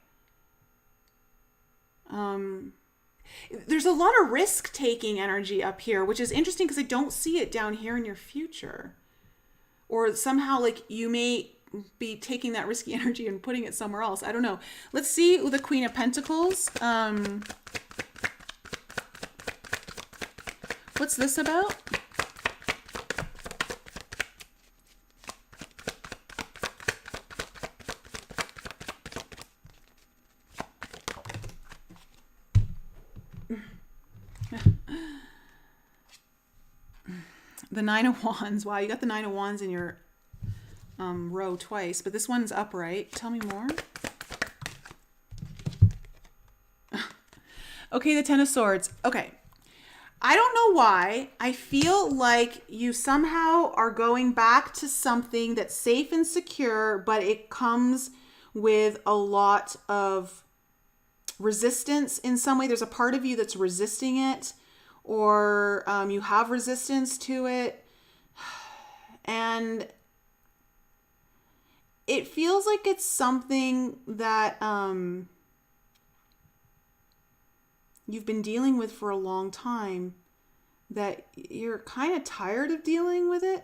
Speaker 1: There's a lot of risk-taking energy up here, which is interesting because I don't see it down here in your future. Or somehow, like, you may be taking that risky energy and putting it somewhere else. I don't know. Let's see with the Queen of Pentacles. What's this about? The Nine of Wands. Wow, you got the Nine of Wands in your row twice, but this one's upright. Tell me more. Okay, the Ten of Swords. Okay. I don't know why. I feel like you somehow are going back to something that's safe and secure, but it comes with a lot of resistance in some way. There's a part of you that's resisting it, or you have resistance to it. And it feels like it's something that you've been dealing with for a long time, that you're kind of tired of dealing with it.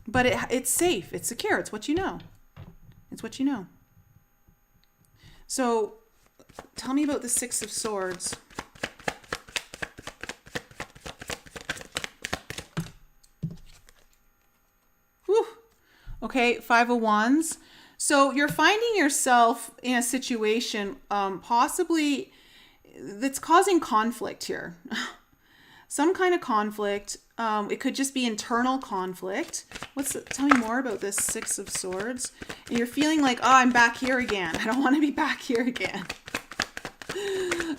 Speaker 1: But it's safe, it's secure, it's what you know. It's what you know. So tell me about the Six of Swords. Whew. Okay, Five of Wands. So you're finding yourself in a situation possibly that's causing conflict here. Some kind of conflict. It could just be internal conflict. Tell me more about this Six of Swords. And you're feeling like, oh, I'm back here again. I don't want to be back here again.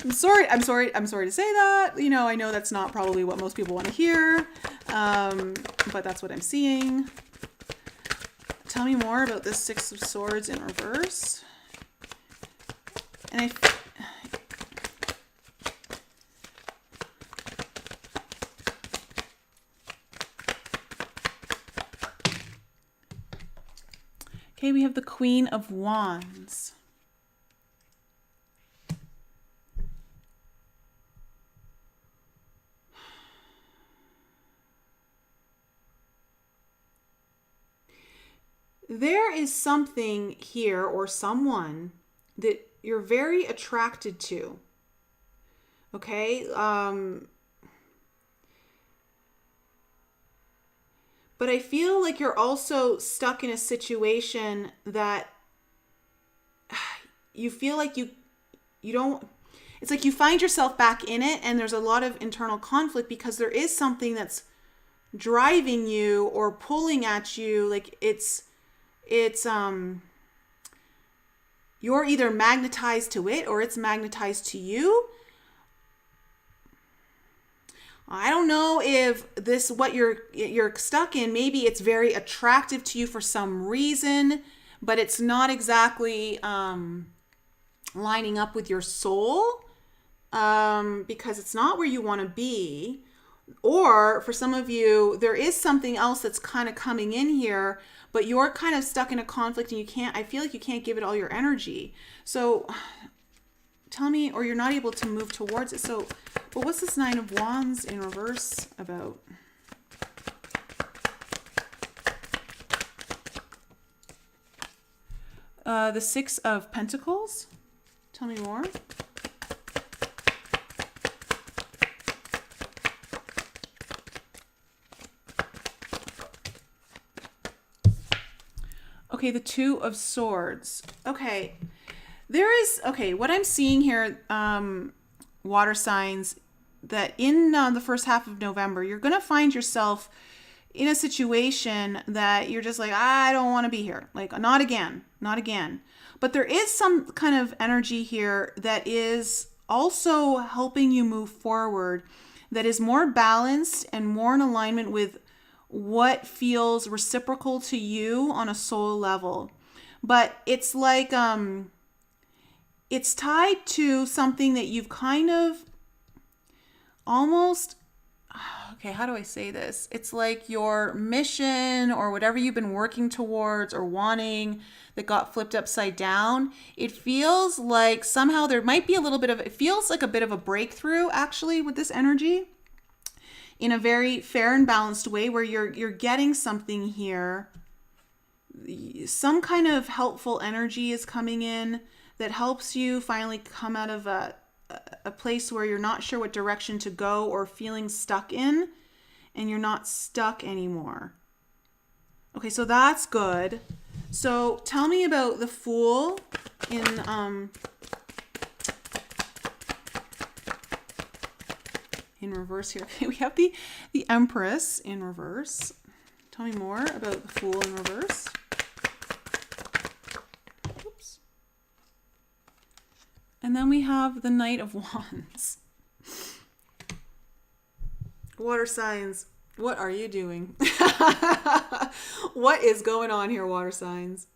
Speaker 1: I'm sorry to say that. You know, I know that's not probably what most people want to hear. But that's what I'm seeing. Tell me more about this Six of Swords in reverse. And okay, we have the Queen of Wands. There is something here or someone that you're very attracted to. Okay? But I feel like you're also stuck in a situation that you feel like you don't, it's like you find yourself back in it, and there's a lot of internal conflict because there is something that's driving you or pulling at you. Like it's you're either magnetized to it or it's magnetized to you. I don't know if this, what you're stuck in, maybe it's very attractive to you for some reason, but it's not exactly lining up with your soul, because it's not where you want to be. Or for some of you, there is something else that's kind of coming in here, but you're kind of stuck in a conflict and I feel like you can't give it all your energy. So tell me, or you're not able to move towards it. So, but what's this Nine of Wands in reverse about? The Six of Pentacles. Tell me more. Okay, the Two of Swords. Okay, what I'm seeing here, water signs, that in the first half of November, you're going to find yourself in a situation that you're just like, I don't want to be here. Like, not again. But there is some kind of energy here that is also helping you move forward, that is more balanced and more in alignment with what feels reciprocal to you on a soul level. But it's like, it's tied to something that you've kind of almost, okay, how do I say this? It's like your mission or whatever you've been working towards or wanting that got flipped upside down. It feels like somehow there might be a little bit of, it feels like a bit of a breakthrough actually with this energy in a very fair and balanced way where you're getting something here. Some kind of helpful energy is coming in that helps you finally come out of a place where you're not sure what direction to go or feeling stuck in, and you're not stuck anymore. Okay, so that's good. So tell me about the Fool in reverse here. Okay, we have the Empress in reverse. Tell me more about the Fool in reverse. Oops. And then we have the Knight of Wands. Water signs, what are you doing? What is going on here, water signs?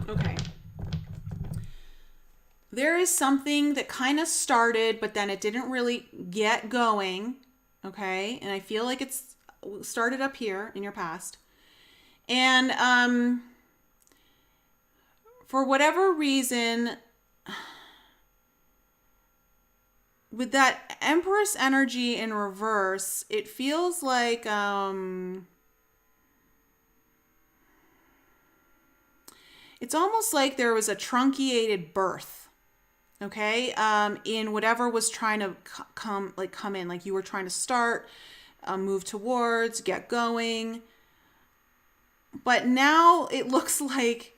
Speaker 1: Okay. There is something that kind of started, but then it didn't really get going. Okay. And I feel like it's started up here in your past. And for whatever reason, with that Empress energy in reverse, it feels like it's almost like there was a truncated birth. Okay, in whatever was trying to come in, like you were trying to start, move towards, get going. But now it looks like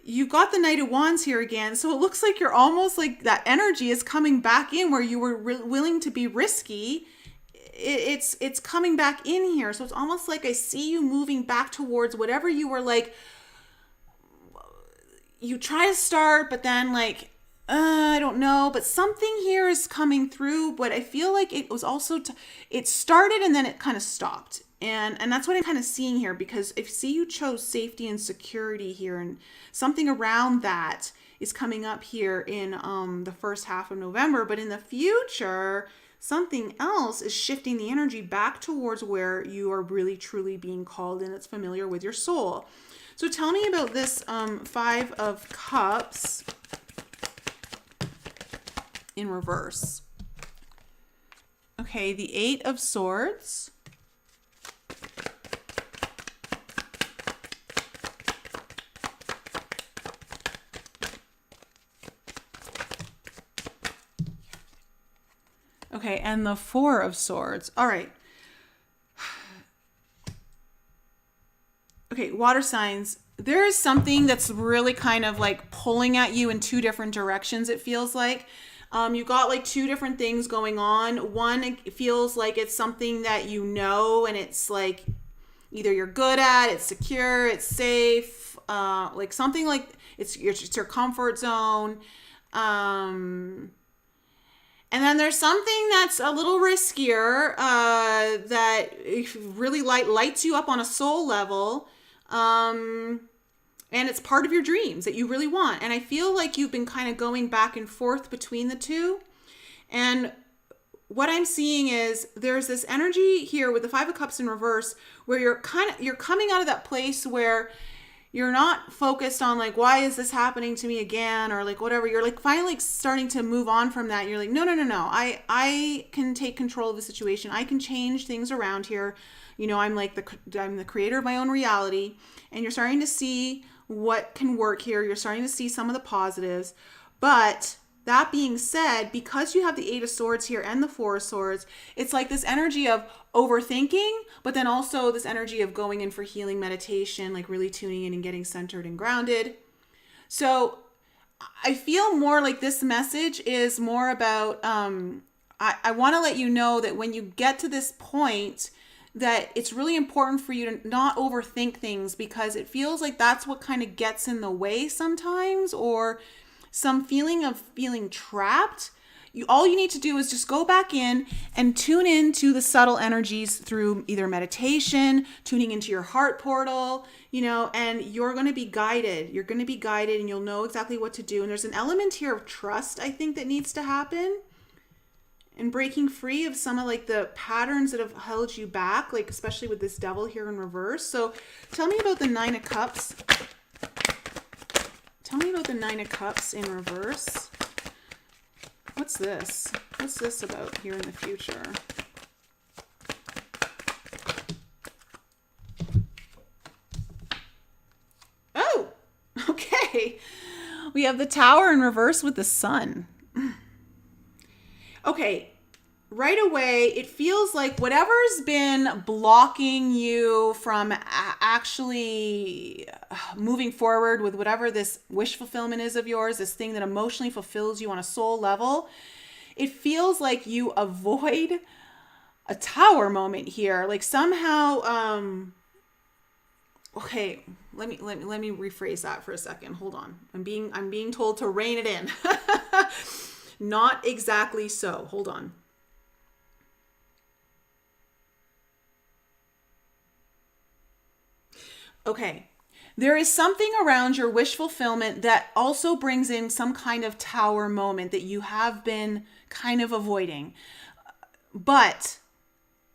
Speaker 1: you've got the Knight of Wands here again. So it looks like you're almost like that energy is coming back in where you were willing to be risky. It's coming back in here. So it's almost like I see you moving back towards whatever you were like, you try to start, but then like, I don't know, but something here is coming through, but I feel like it was also, it started and then it kind of stopped. And that's what I'm kind of seeing here, because I see you chose safety and security here, and something around that is coming up here in the first half of November. But in the future, something else is shifting the energy back towards where you are really truly being called and it's familiar with your soul. So tell me about this Five of Cups in reverse. Okay, the Eight of Swords. Okay, and the Four of Swords. All right. Okay, water signs. There is something that's really kind of like pulling at you in two different directions, it feels like. You got like two different things going on. One, it feels like it's something that you know, and it's like either you're good at, it's secure, it's safe, like something like it's your comfort zone. And then there's something that's a little riskier that really lights you up on a soul level. And it's part of your dreams that you really want. And I feel like you've been kind of going back and forth between the two. And what I'm seeing is there's this energy here with the Five of Cups in reverse where you're coming out of that place where you're not focused on like, why is this happening to me again? Or like whatever. You're like finally starting to move on from that. You're like, no. I can take control of the situation. I can change things around here. You know, I'm the creator of my own reality. And you're starting to see what can work here. You're starting to see some of the positives. But that being said, because you have the Eight of Swords here and the Four of Swords, it's like this energy of overthinking, but then also this energy of going in for healing meditation, like really tuning in and getting centered and grounded. So I feel more like this message is more about, I want to let you know that when you get to this point, that it's really important for you to not overthink things, because it feels like that's what kind of gets in the way sometimes, or some feeling of feeling trapped. All you need to do is just go back in and tune into the subtle energies through either meditation, tuning into your heart portal, and you're going to be guided. You're going to be guided and you'll know exactly what to do. And there's an element here of trust, I think, that needs to happen, and breaking free of some of like the patterns that have held you back, like especially with this devil here in reverse. So tell me about the Nine of Cups. Tell me about the Nine of Cups in reverse. What's this? What's this about here in the future? Oh, okay. We have the Tower in reverse with the Sun. Okay, right away, it feels like whatever's been blocking you from actually moving forward with whatever this wish fulfillment is of yours, this thing that emotionally fulfills you on a soul level, it feels like you avoid a tower moment here. Like somehow, okay, let me rephrase that for a second. Hold on. I'm being told to rein it in. Not exactly so. Hold on. Okay. There is something around your wish fulfillment that also brings in some kind of tower moment that you have been kind of avoiding. But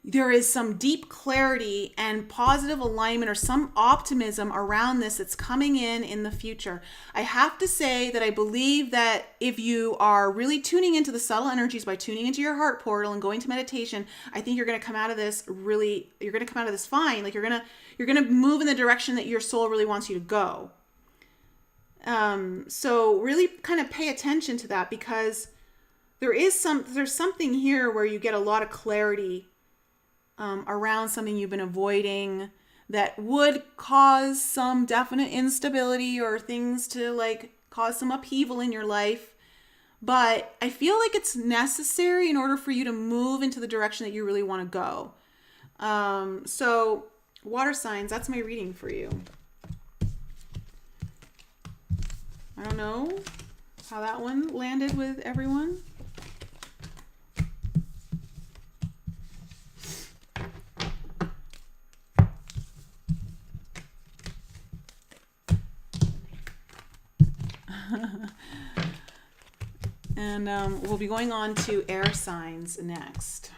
Speaker 1: there is some deep clarity and positive alignment or some optimism around this that's coming in the future. I have to say that I believe that if you are really tuning into the subtle energies by tuning into your heart portal and going to meditation, I think you're going to come out of this fine. Like you're going to move in the direction that your soul really wants you to go. So really kind of pay attention to that, because there's something here where you get a lot of clarity around something you've been avoiding that would cause some definite instability or things to like cause some upheaval in your life. But I feel like it's necessary in order for you to move into the direction that you really want to go. So water signs, that's my reading for you. I don't know how that one landed with everyone. And we'll be going on to air signs next.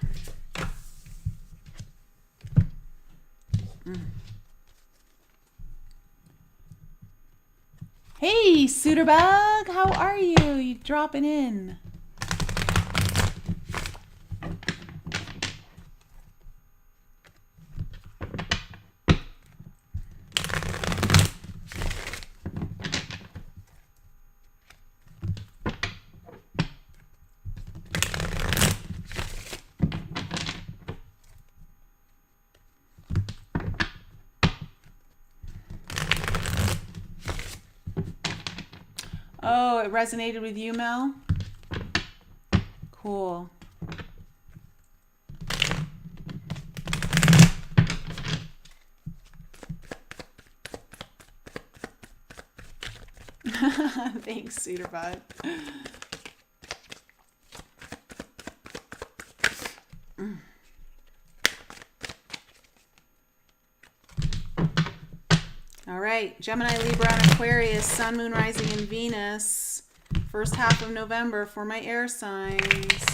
Speaker 1: Hey, Suiterbug, how are you? You dropping in? Oh, it resonated with you, Mel? Cool. Thanks, Suiterbug. All right, Gemini, Libra, and Aquarius, Sun, Moon, Rising, and Venus. First half of November for my air signs.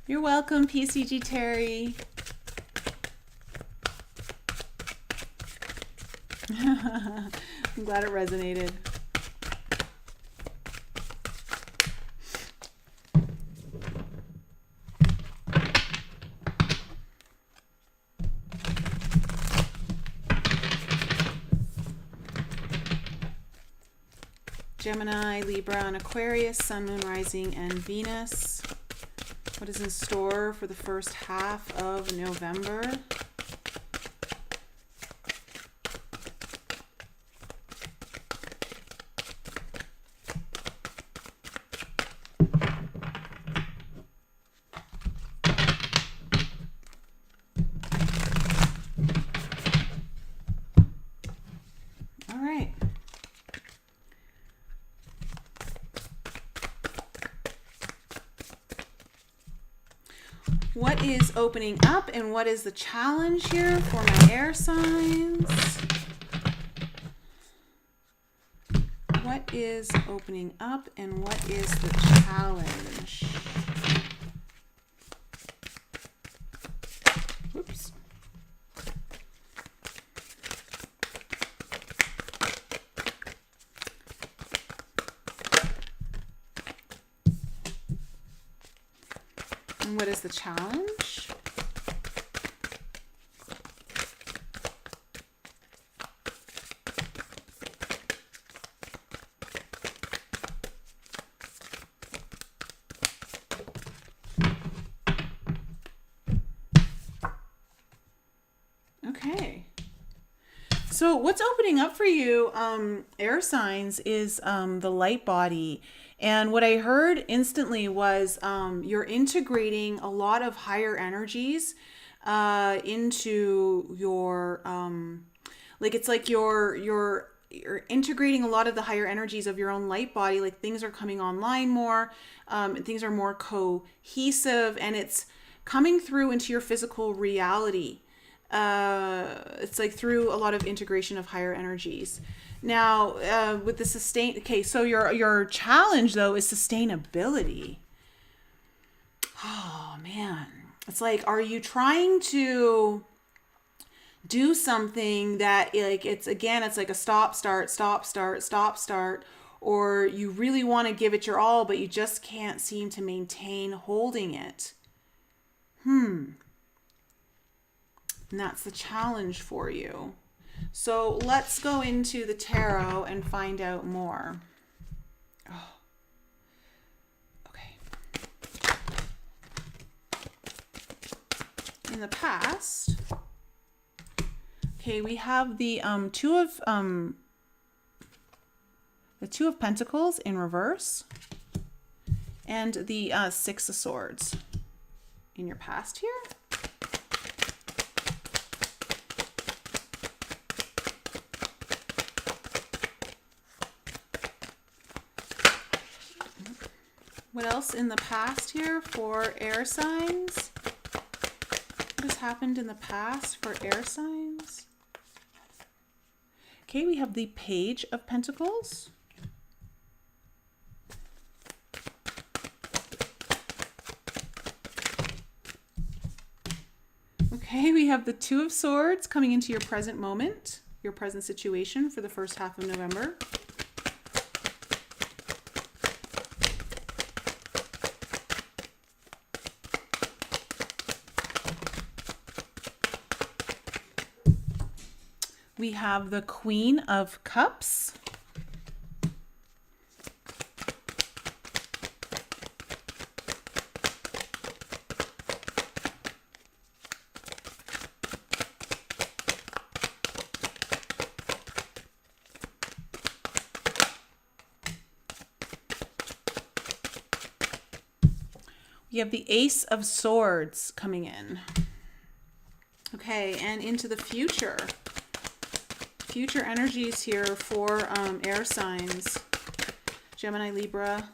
Speaker 1: You're welcome, PCG Terry. I'm glad it resonated. Gemini, Libra, and Aquarius, Sun, Moon, Rising, and Venus. What is in store for the first half of November? All right. What is opening up and what is the challenge here for my air signs? What is opening up and what is the challenge? Whoops. And what is the challenge? Okay. So what's opening up for you, air signs, is the light body. And what I heard instantly was you're integrating a lot of higher energies into your, like it's like you're integrating a lot of the higher energies of your own light body. Like things are coming online more, things are more cohesive, and it's coming through into your physical reality. It's like through a lot of integration of higher energies. Now, with the so your challenge though is sustainability. Oh man, it's like, are you trying to do something that like it's like a stop, start, or you really want to give it your all, but you just can't seem to maintain holding it. And that's the challenge for you. So let's go into the tarot and find out more. Oh. Okay. In the past, okay, we have the Two of Pentacles in reverse, and the Six of Swords in your past here. What else in the past here for air signs? What has happened in the past for air signs? Okay, we have the Page of Pentacles. Okay, we have the Two of Swords coming into your present moment, your present situation for the first half of November. We have the Queen of Cups. We have the Ace of Swords coming in. Okay, and into the future. Future energies here for air signs. Gemini, Libra,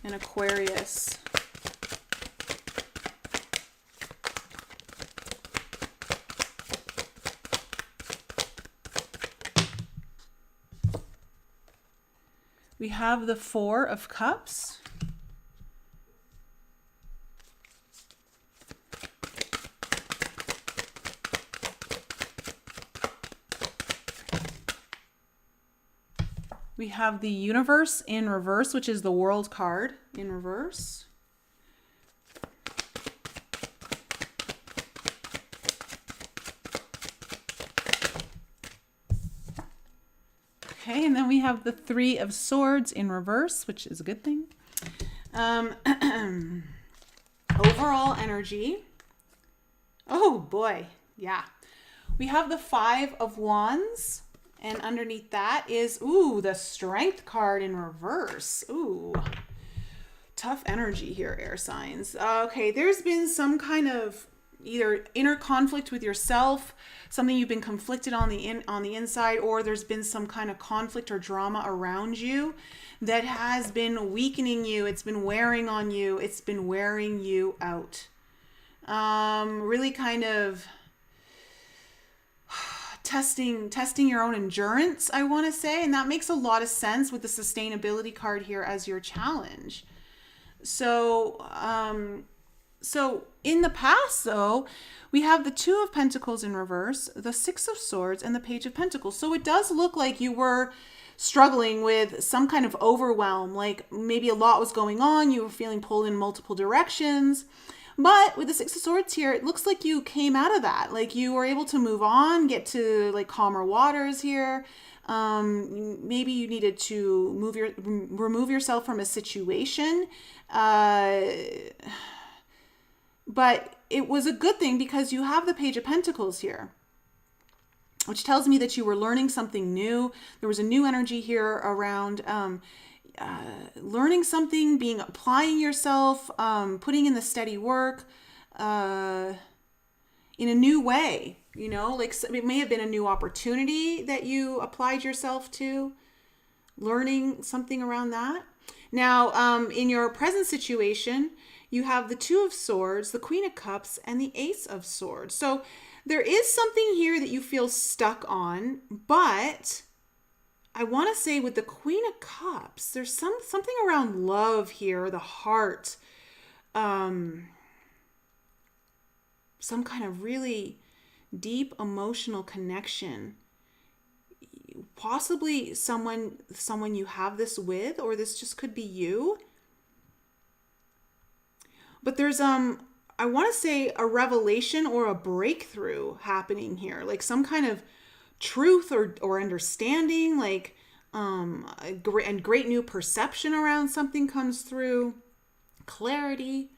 Speaker 1: and Aquarius. We have the Four of Cups. We have the Universe in reverse, which is the World card in reverse. Okay, and then we have the Three of Swords in reverse, which is a good thing. Overall energy. Oh boy, yeah. We have the Five of Wands, and underneath that is, ooh, the Strength card in reverse. Ooh, tough energy here, air signs. Okay, there's been some kind of either inner conflict with yourself, something you've been conflicted on the inside, or there's been some kind of conflict or drama around you that has been weakening you. It's been wearing on you. It's been wearing you out. Really kind of testing your own endurance, I want to say, and that makes a lot of sense with the sustainability card here as your challenge. So in the past, though, we have the Two of Pentacles in reverse, the Six of Swords, and the Page of Pentacles. So it does look like you were struggling with some kind of overwhelm, like maybe a lot was going on, you were feeling pulled in multiple directions. But with the Six of Swords here, it looks like you came out of that. Like you were able to move on, get to like calmer waters here. Maybe you needed to remove yourself from a situation. But it was a good thing because you have the Page of Pentacles here, which tells me that you were learning something new. There was a new energy here around learning something, applying yourself, putting in the steady work in a new way. You know, like it may have been a new opportunity that you applied yourself to, learning something around that. Now, in your present situation, you have the Two of Swords, the Queen of Cups, and the Ace of Swords. So there is something here that you feel stuck on, but I want to say with the Queen of Cups, there's something around love here, the heart, some kind of really deep emotional connection. Possibly someone you have this with, or this just could be you. But there's I want to say a revelation or a breakthrough happening here, like some kind of truth or understanding, like great new perception around something comes through, clarity.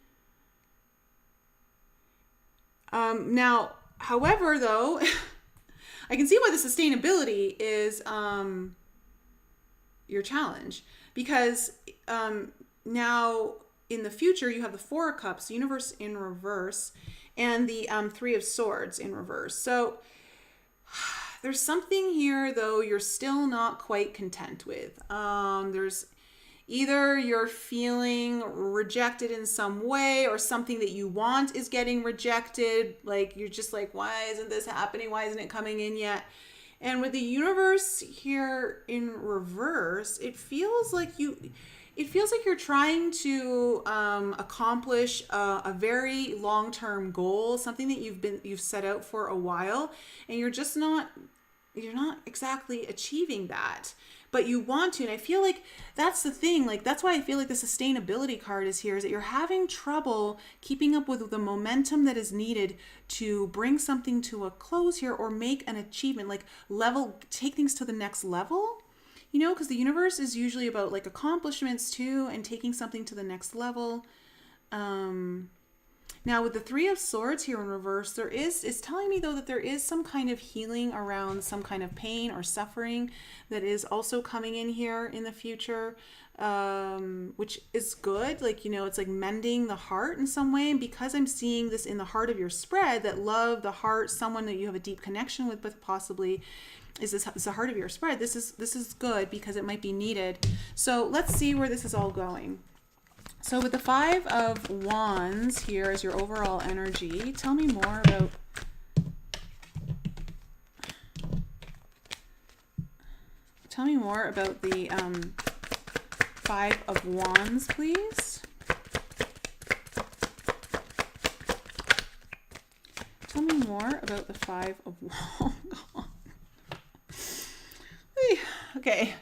Speaker 1: Now, however, though, I can see why the sustainability is your challenge, because now in the future you have the Four of Cups, Universe in reverse, and the Three of Swords in reverse. So there's something here, though, you're still not quite content with. There's either you're feeling rejected in some way, or something that you want is getting rejected. Like you're just like, why isn't this happening? Why isn't it coming in yet? And with the Universe here in reverse, it feels like you're trying to accomplish a very long-term goal, something that you've set out for a while, and you're not exactly achieving that, but you want to. And I feel like that's the thing. Like that's why I feel like the sustainability card is here, is that you're having trouble keeping up with the momentum that is needed to bring something to a close here, or make an achievement, like take things to the next level. You know, because the Universe is usually about like accomplishments too, and taking something to the next level. Now with the Three of Swords here in reverse, it's telling me though that there is some kind of healing around some kind of pain or suffering that is also coming in here in the future, which is good. Like, you know, it's like mending the heart in some way. And because I'm seeing this in the heart of your spread, that love, the heart, someone that you have a deep connection with, but possibly is the heart of your spread. This is good because it might be needed. So let's see where this is all going. So with the Five of Wands here as your overall energy, tell me more about the Five of Wands, please. Tell me more about the Five of Wands. Okay.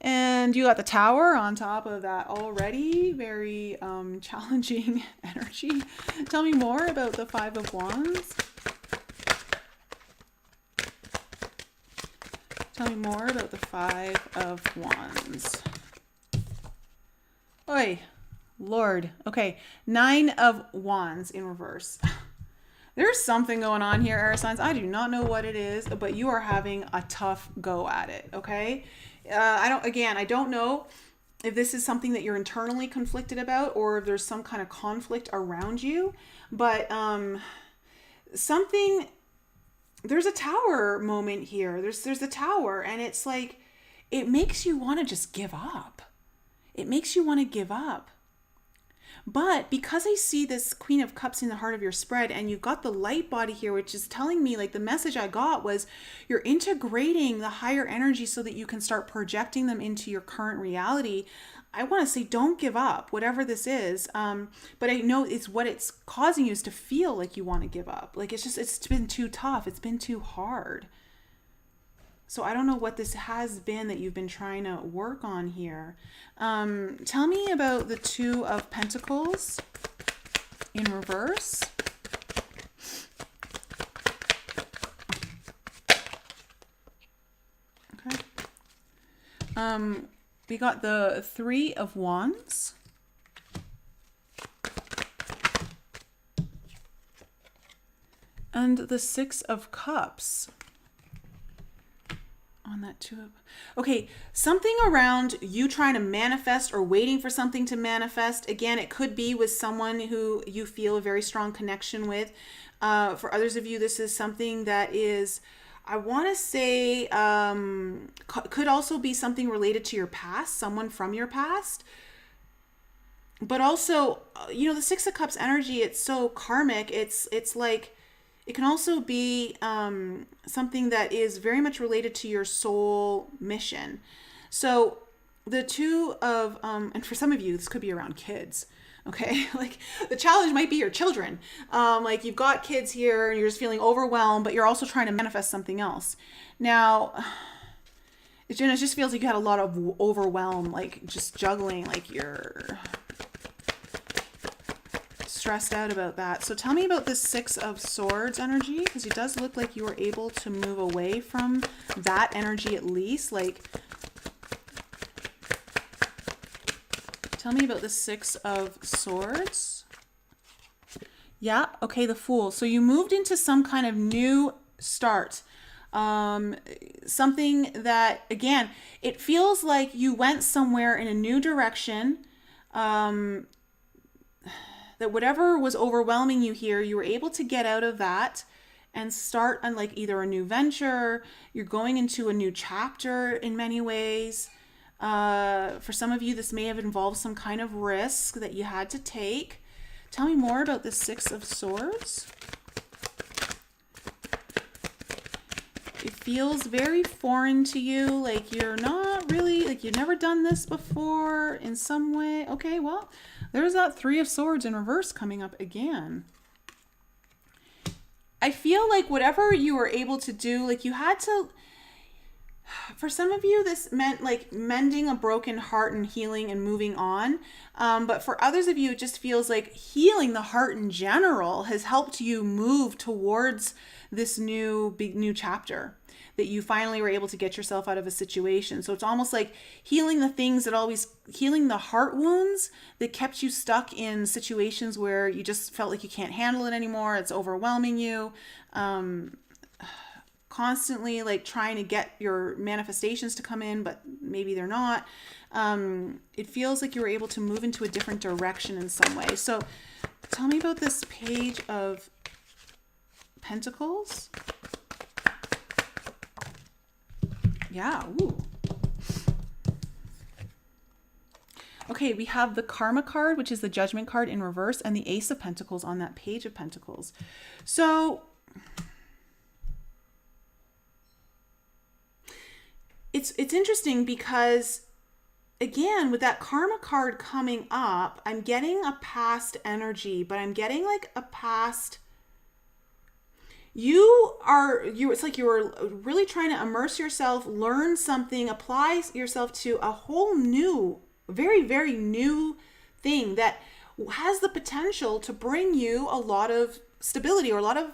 Speaker 1: And you got the Tower on top of that already very challenging energy. Tell me more about the Five of Wands. Tell me more about the Five of Wands. Oi, Lord. Okay, Nine of Wands in reverse. There's something going on here, air signs. I do not know what it is, but you are having a tough go at it, okay? I don't know if this is something that you're internally conflicted about or if there's some kind of conflict around you, but there's a Tower moment here. There's a Tower, and it's like, it makes you want to just give up. It makes you want to give up. But because I see this Queen of Cups in the heart of your spread, and you've got the light body here, which is telling me, like, the message I got was you're integrating the higher energy so that you can start projecting them into your current reality. I want to say, don't give up, whatever this is. But I know it's what it's causing you is to feel like you want to give up. Like, it's been too tough. It's been too hard. So I don't know what this has been that you've been trying to work on here. Tell me about the Two of Pentacles in reverse. Okay. We got the Three of Wands. And the Six of Cups. On that Two of... Okay, something around you trying to manifest or waiting for something to manifest. Again, it could be with someone who you feel a very strong connection with. For others of you, this is something that is, I want to say, could also be something related to your past, someone from your past. But also, the Six of Cups energy, it's so karmic. It's like, it can also be something that is very much related to your soul mission. So the Two of, and for some of you, this could be around kids, okay? Like, the challenge might be your children. Like, you've got kids here and you're just feeling overwhelmed, but you're also trying to manifest something else. Now, it just feels like you had a lot of overwhelm, like just juggling, like you're stressed out about that. So tell me about this Six of Swords energy, because it does look like you were able to move away from that energy at least. Like, tell me about the Six of Swords. Yeah, okay, the Fool. So you moved into some kind of new start. Something that, again, it feels like you went somewhere in a new direction. That whatever was overwhelming you here, you were able to get out of that and start on, like, either a new venture. You're going into a new chapter in many ways. For some of you, this may have involved some kind of risk that you had to take. Tell me more about the Six of Swords. It feels very foreign to you, like you're not really, like you've never done this before in some way. Okay, well, there's that Three of Swords in reverse coming up again. I feel like whatever you were able to do, like you had to, for some of you, this meant like mending a broken heart and healing and moving on. But for others of you, it just feels like healing the heart in general has helped you move towards this new chapter, that you finally were able to get yourself out of a situation. So it's almost like healing the heart wounds that kept you stuck in situations where you just felt like you can't handle it anymore. It's overwhelming you. Constantly like trying to get your manifestations to come in, but maybe they're not. It feels like you were able to move into a different direction in some way. So tell me about this Page of Pentacles. Yeah. Ooh. Okay, we have the Karma card, which is the Judgment card in reverse, and the Ace of Pentacles on that Page of Pentacles. So it's interesting because, again, with that Karma card coming up, I'm getting a past energy, but I'm getting like a past, it's like you're really trying to immerse yourself, learn something, apply yourself to a whole new, very, very new thing that has the potential to bring you a lot of stability or a lot of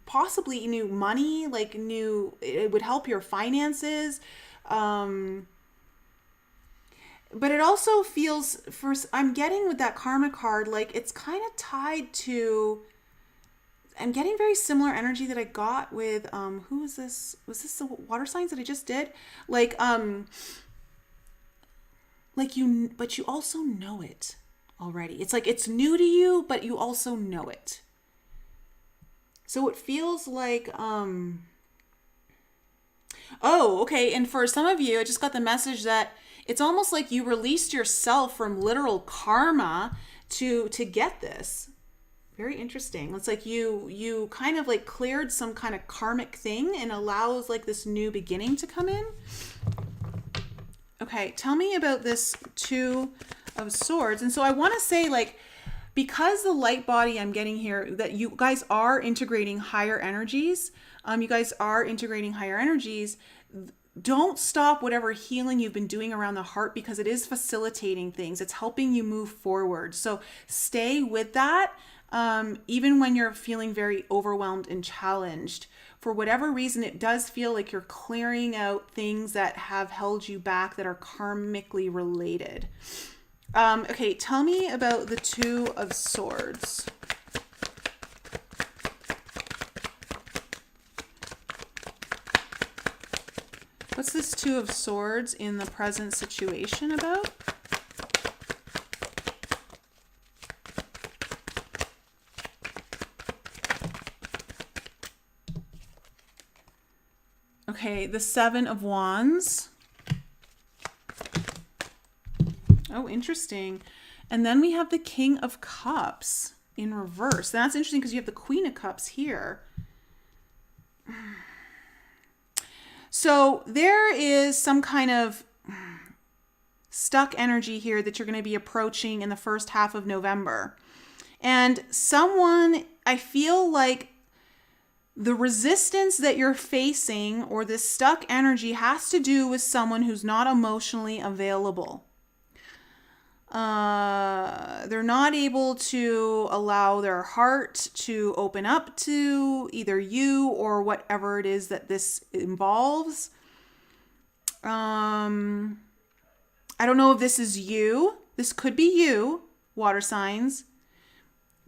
Speaker 1: possibly new money, like it would help your finances. But it also feels, I'm getting with that karma card, like it's kind of tied to, I'm getting very similar energy that I got with, who was this? Was this the water signs that I just did? Like but you also know it already. It's like it's new to you, but you also know it. So it feels like, oh, okay. And for some of you, I just got the message that it's almost like you released yourself from literal karma to get this. Very interesting. It's like you kind of like cleared some kind of karmic thing and allows like this new beginning to come in. Okay, tell me about this Two of Swords. And so I want to say, like, because the light body I'm getting here, that you guys are integrating higher energies. You guys are integrating higher energies. Don't stop whatever healing you've been doing around the heart, because it is facilitating things. It's helping you move forward. So stay with that, even when you're feeling very overwhelmed and challenged. For whatever reason, it does feel like you're clearing out things that have held you back that are karmically related. Okay, tell me about the Two of Swords. What's this Two of Swords in the present situation about? Okay, the Seven of Wands. Oh, interesting. And then we have the King of Cups in reverse. That's interesting because you have the Queen of Cups here. So there is some kind of stuck energy here that you're going to be approaching in the first half of November. And someone, I feel like the resistance that you're facing or this stuck energy has to do with someone who's not emotionally available. They're not able to allow their heart to open up to either you or whatever it is that this involves. I don't know if this is you. This could be you, water signs.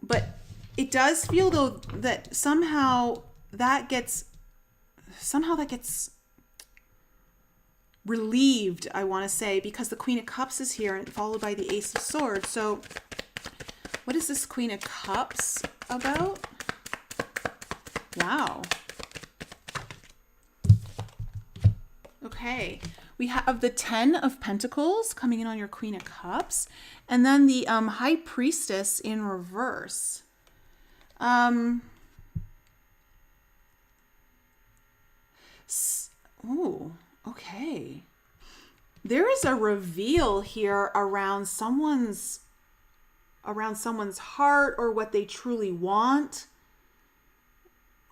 Speaker 1: But it does feel though that somehow that gets relieved, I want to say, because the Queen of Cups is here and followed by the Ace of Swords. So what is this Queen of Cups about? Wow. Okay. We have the Ten of Pentacles coming in on your Queen of Cups. And then the High Priestess in reverse. Ooh. Okay. There is a reveal here around someone's heart, or what they truly want,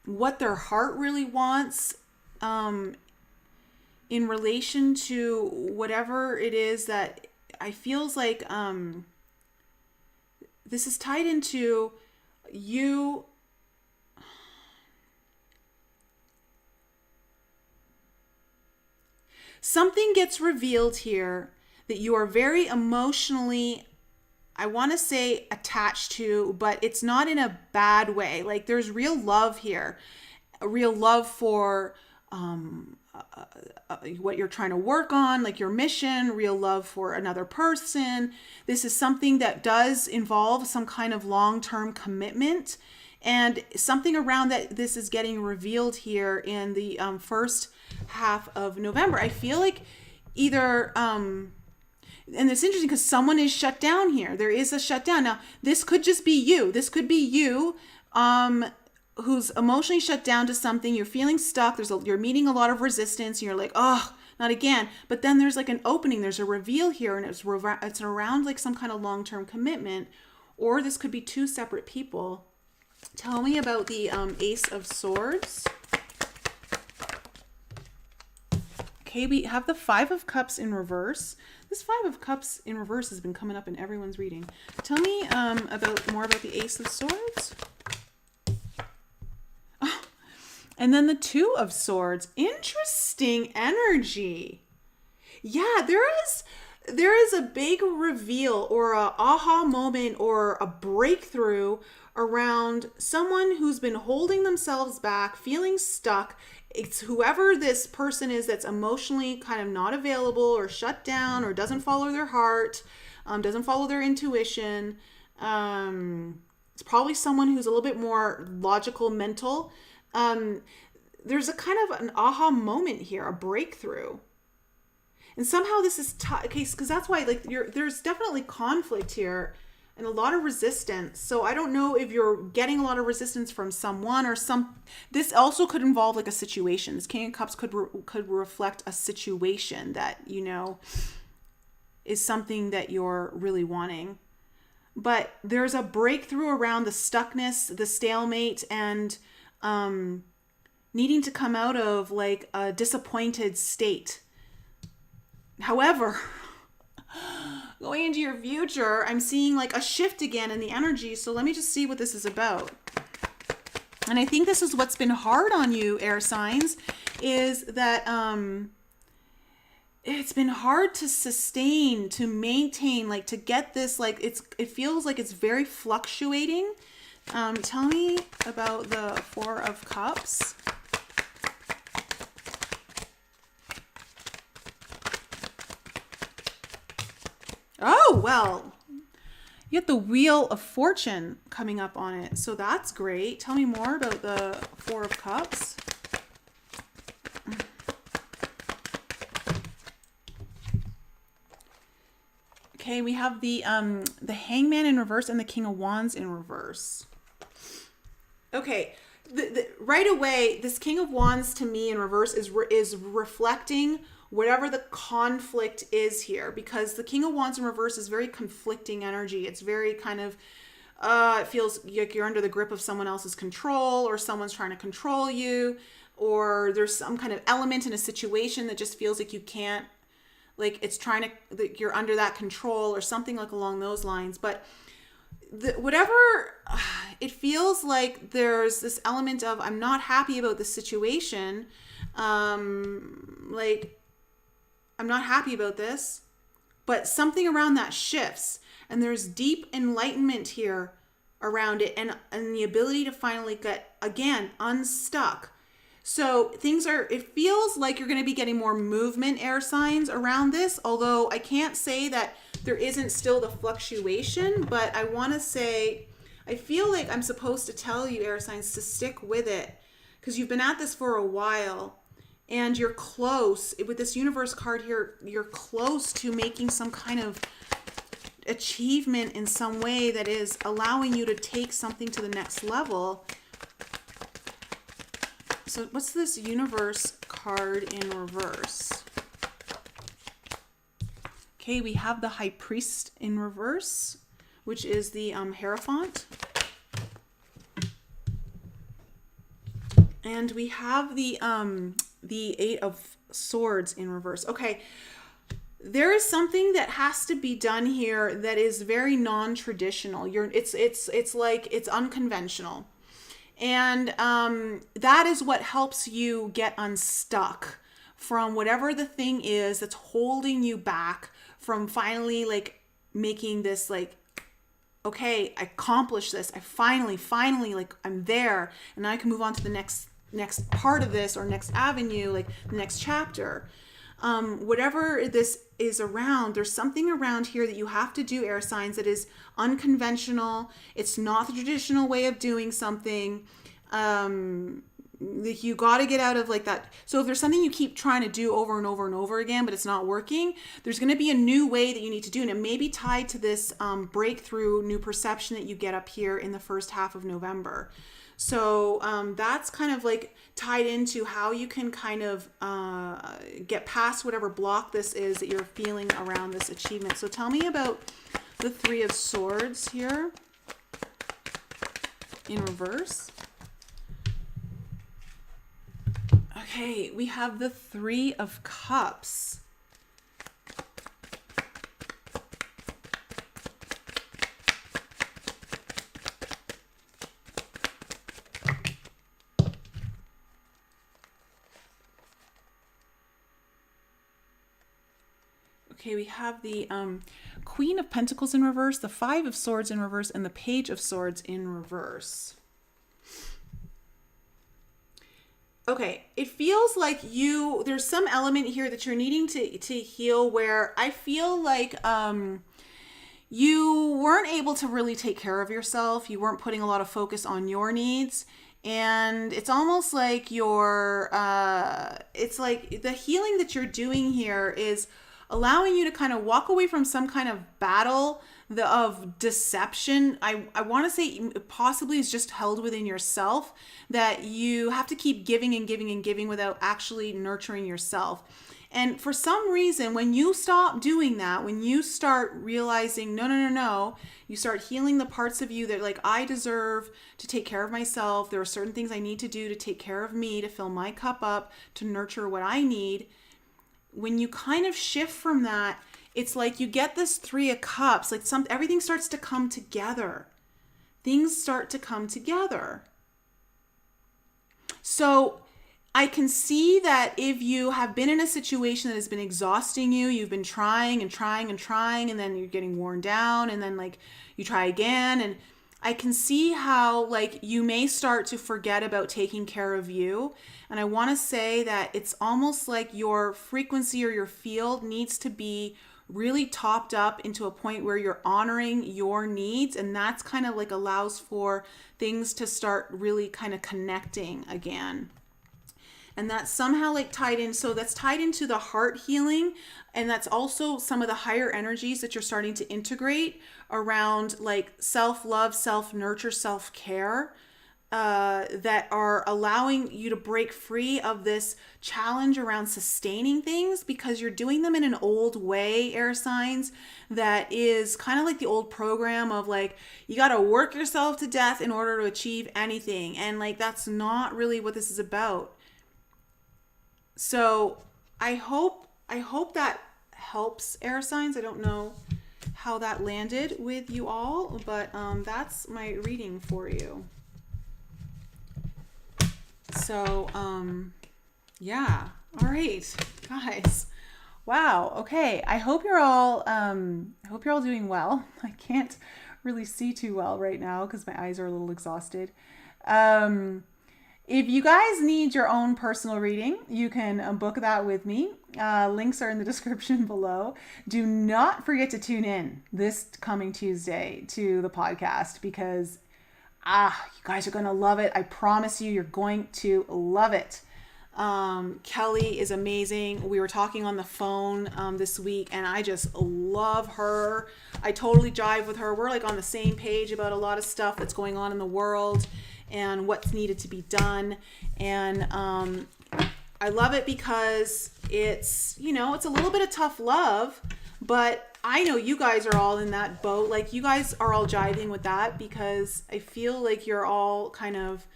Speaker 1: what their heart really wants, in relation to whatever it is that I feels like, this is tied into you. Something gets revealed here that you are very emotionally, I want to say, attached to, but it's not in a bad way. Like there's real love here, a real love for what you're trying to work on, like your mission, real love for another person. This is something that does involve some kind of long-term commitment, and something around that this is getting revealed here in the first half of November. I feel like either and it's interesting because someone is shut down here. There is a shutdown. Now, this could just be you. This could be you who's emotionally shut down to something. You're feeling stuck. You're meeting a lot of resistance. And you're like, oh, not again. But then there's like an opening. There's a reveal here, and it's around like some kind of long-term commitment. Or this could be two separate people. Tell me about the Ace of Swords. Okay, we have the Five of Cups in reverse. This Five of Cups in reverse has been coming up in everyone's reading. Tell me more about the Ace of Swords. Oh, and then the Two of Swords. Interesting energy. Yeah, there is a big reveal or a aha moment or a breakthrough around someone who's been holding themselves back, feeling stuck. It's whoever this person is that's emotionally kind of not available or shut down or doesn't follow their heart, doesn't follow their intuition. It's probably someone who's a little bit more logical, mental. There's a kind of an aha moment here, a breakthrough. And somehow this is okay, because that's why there's definitely conflict here and a lot of resistance. So I don't know if you're getting a lot of resistance from someone or this also could involve like a situation. This King of Cups could reflect a situation that, you know, is something that you're really wanting. But there's a breakthrough around the stuckness, the stalemate, and needing to come out of like a disappointed state. However, going into your future, I'm seeing like a shift again in the energy. So let me just see what this is about. And I think this is what's been hard on you, air signs, is that it's been hard to sustain, to maintain, like to get this, like it feels like it's very fluctuating. Tell me about the Four of Cups. Oh, well, you get the Wheel of Fortune coming up on it. So that's great. Tell me more about the Four of Cups. Okay, we have the Hangman in reverse and the King of Wands in reverse. Okay, right away, this King of Wands to me in reverse is reflecting whatever the conflict is here, because the King of Wands in reverse is very conflicting energy. It's very kind of, it feels like you're under the grip of someone else's control, or someone's trying to control you, or there's some kind of element in a situation that just feels like you can't, like it's trying to, that you're under that control or something like along those lines. But whatever, it feels like there's this element of, I'm not happy about this situation. Like, I'm not happy about this, but something around that shifts, and there's deep enlightenment here around it, and the ability to finally get, again, unstuck. So it feels like you're going to be getting more movement, air signs, around this, although I can't say that there isn't still the fluctuation, but I want to say, I feel like I'm supposed to tell you, air signs, to stick with it, because you've been at this for a while. And you're close, with this universe card here, you're close to making some kind of achievement in some way that is allowing you to take something to the next level. So what's this universe card in reverse? Okay, we have the High Priest in reverse, which is the Hierophant. And we have the Eight of Swords in reverse. Okay, there is something that has to be done here that is very non-traditional. It's like it's unconventional, and that is what helps you get unstuck from whatever the thing is that's holding you back from finally like making this like, okay, I accomplished this. I finally like I'm there, and now I can move on to the next part of this, or next avenue, like the next chapter. Whatever this is around, there's something around here that you have to do, air signs, that is unconventional. It's not the traditional way of doing something. You got to get out of like that. So if there's something you keep trying to do over and over and over again, but it's not working, there's going to be a new way that you need to do. And it may be tied to this breakthrough, new perception that you get up here in the first half of November. So that's kind of like tied into how you can kind of get past whatever block this is that you're feeling around this achievement. So tell me about the Three of Swords here. in reverse. Okay, we have the Three of Cups. Okay, we have the Queen of Pentacles in reverse, the Five of Swords in reverse, and the Page of Swords in reverse. Okay, it feels like there's some element here that you're needing to heal, where I feel like you weren't able to really take care of yourself. You weren't putting a lot of focus on your needs. And it's almost like it's like the healing that you're doing here is allowing you to kind of walk away from some kind of battle of deception. I want to say possibly is just held within yourself, that you have to keep giving and giving and giving without actually nurturing yourself. And for some reason, when you stop doing that, when you start realizing, no, you start healing the parts of you that like, I deserve to take care of myself. There are certain things I need to do to take care of me, to fill my cup up, to nurture what I need. When you kind of shift from that, it's like you get this Three of Cups, like everything starts to come together. Things start to come together. So I can see that if you have been in a situation that has been exhausting you, you've been trying and trying and trying, and then you're getting worn down, and then like you try again, and I can see how like you may start to forget about taking care of you. And I want to say that it's almost like your frequency or your field needs to be really topped up into a point where you're honoring your needs. And that's kind of like allows for things to start really kind of connecting again. And that's somehow like tied in. So that's tied into the heart healing. And that's also some of the higher energies that you're starting to integrate around like self-love, self-nurture, self-care, that are allowing you to break free of this challenge around sustaining things, because you're doing them in an old way, air signs, that is kind of like the old program of like, you got to work yourself to death in order to achieve anything. And like, that's not really what this is about. So I hope that helps, air signs. I don't know how that landed with you all, but that's my reading for you. So yeah, all right, guys. Wow. Okay. I hope you're all doing well. I can't really see too well right now because my eyes are a little exhausted. If you guys need your own personal reading, you can book that with me. Links are in the description below. Do not forget to tune in this coming Tuesday to the podcast, because you guys are going to love it. I promise you, you're going to love it. Kelly is amazing. We were talking on the phone this week, and I just love her. I totally jive with her. We're like on the same page about a lot of stuff that's going on in the world and what's needed to be done. And I love it because it's, it's a little bit of tough love, but I know you guys are all in that boat. Like, you guys are all jiving with that, because I feel like you're all kind of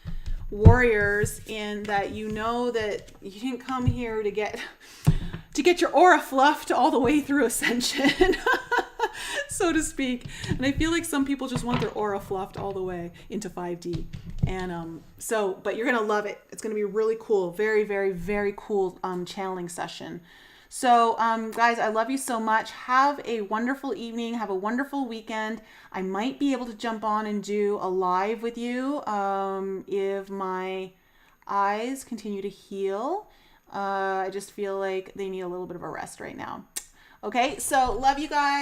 Speaker 1: warriors in that that you didn't come here to get your aura fluffed all the way through ascension, so to speak. And I feel like some people just want their aura fluffed all the way into 5D. And but you're gonna love it. It's gonna be really cool. Very, very, very cool channeling session. So guys, I love you so much. Have a wonderful evening. Have a wonderful weekend. I might be able to jump on and do a live with you if my eyes continue to heal. I just feel like they need a little bit of a rest right now. Okay, so love you guys.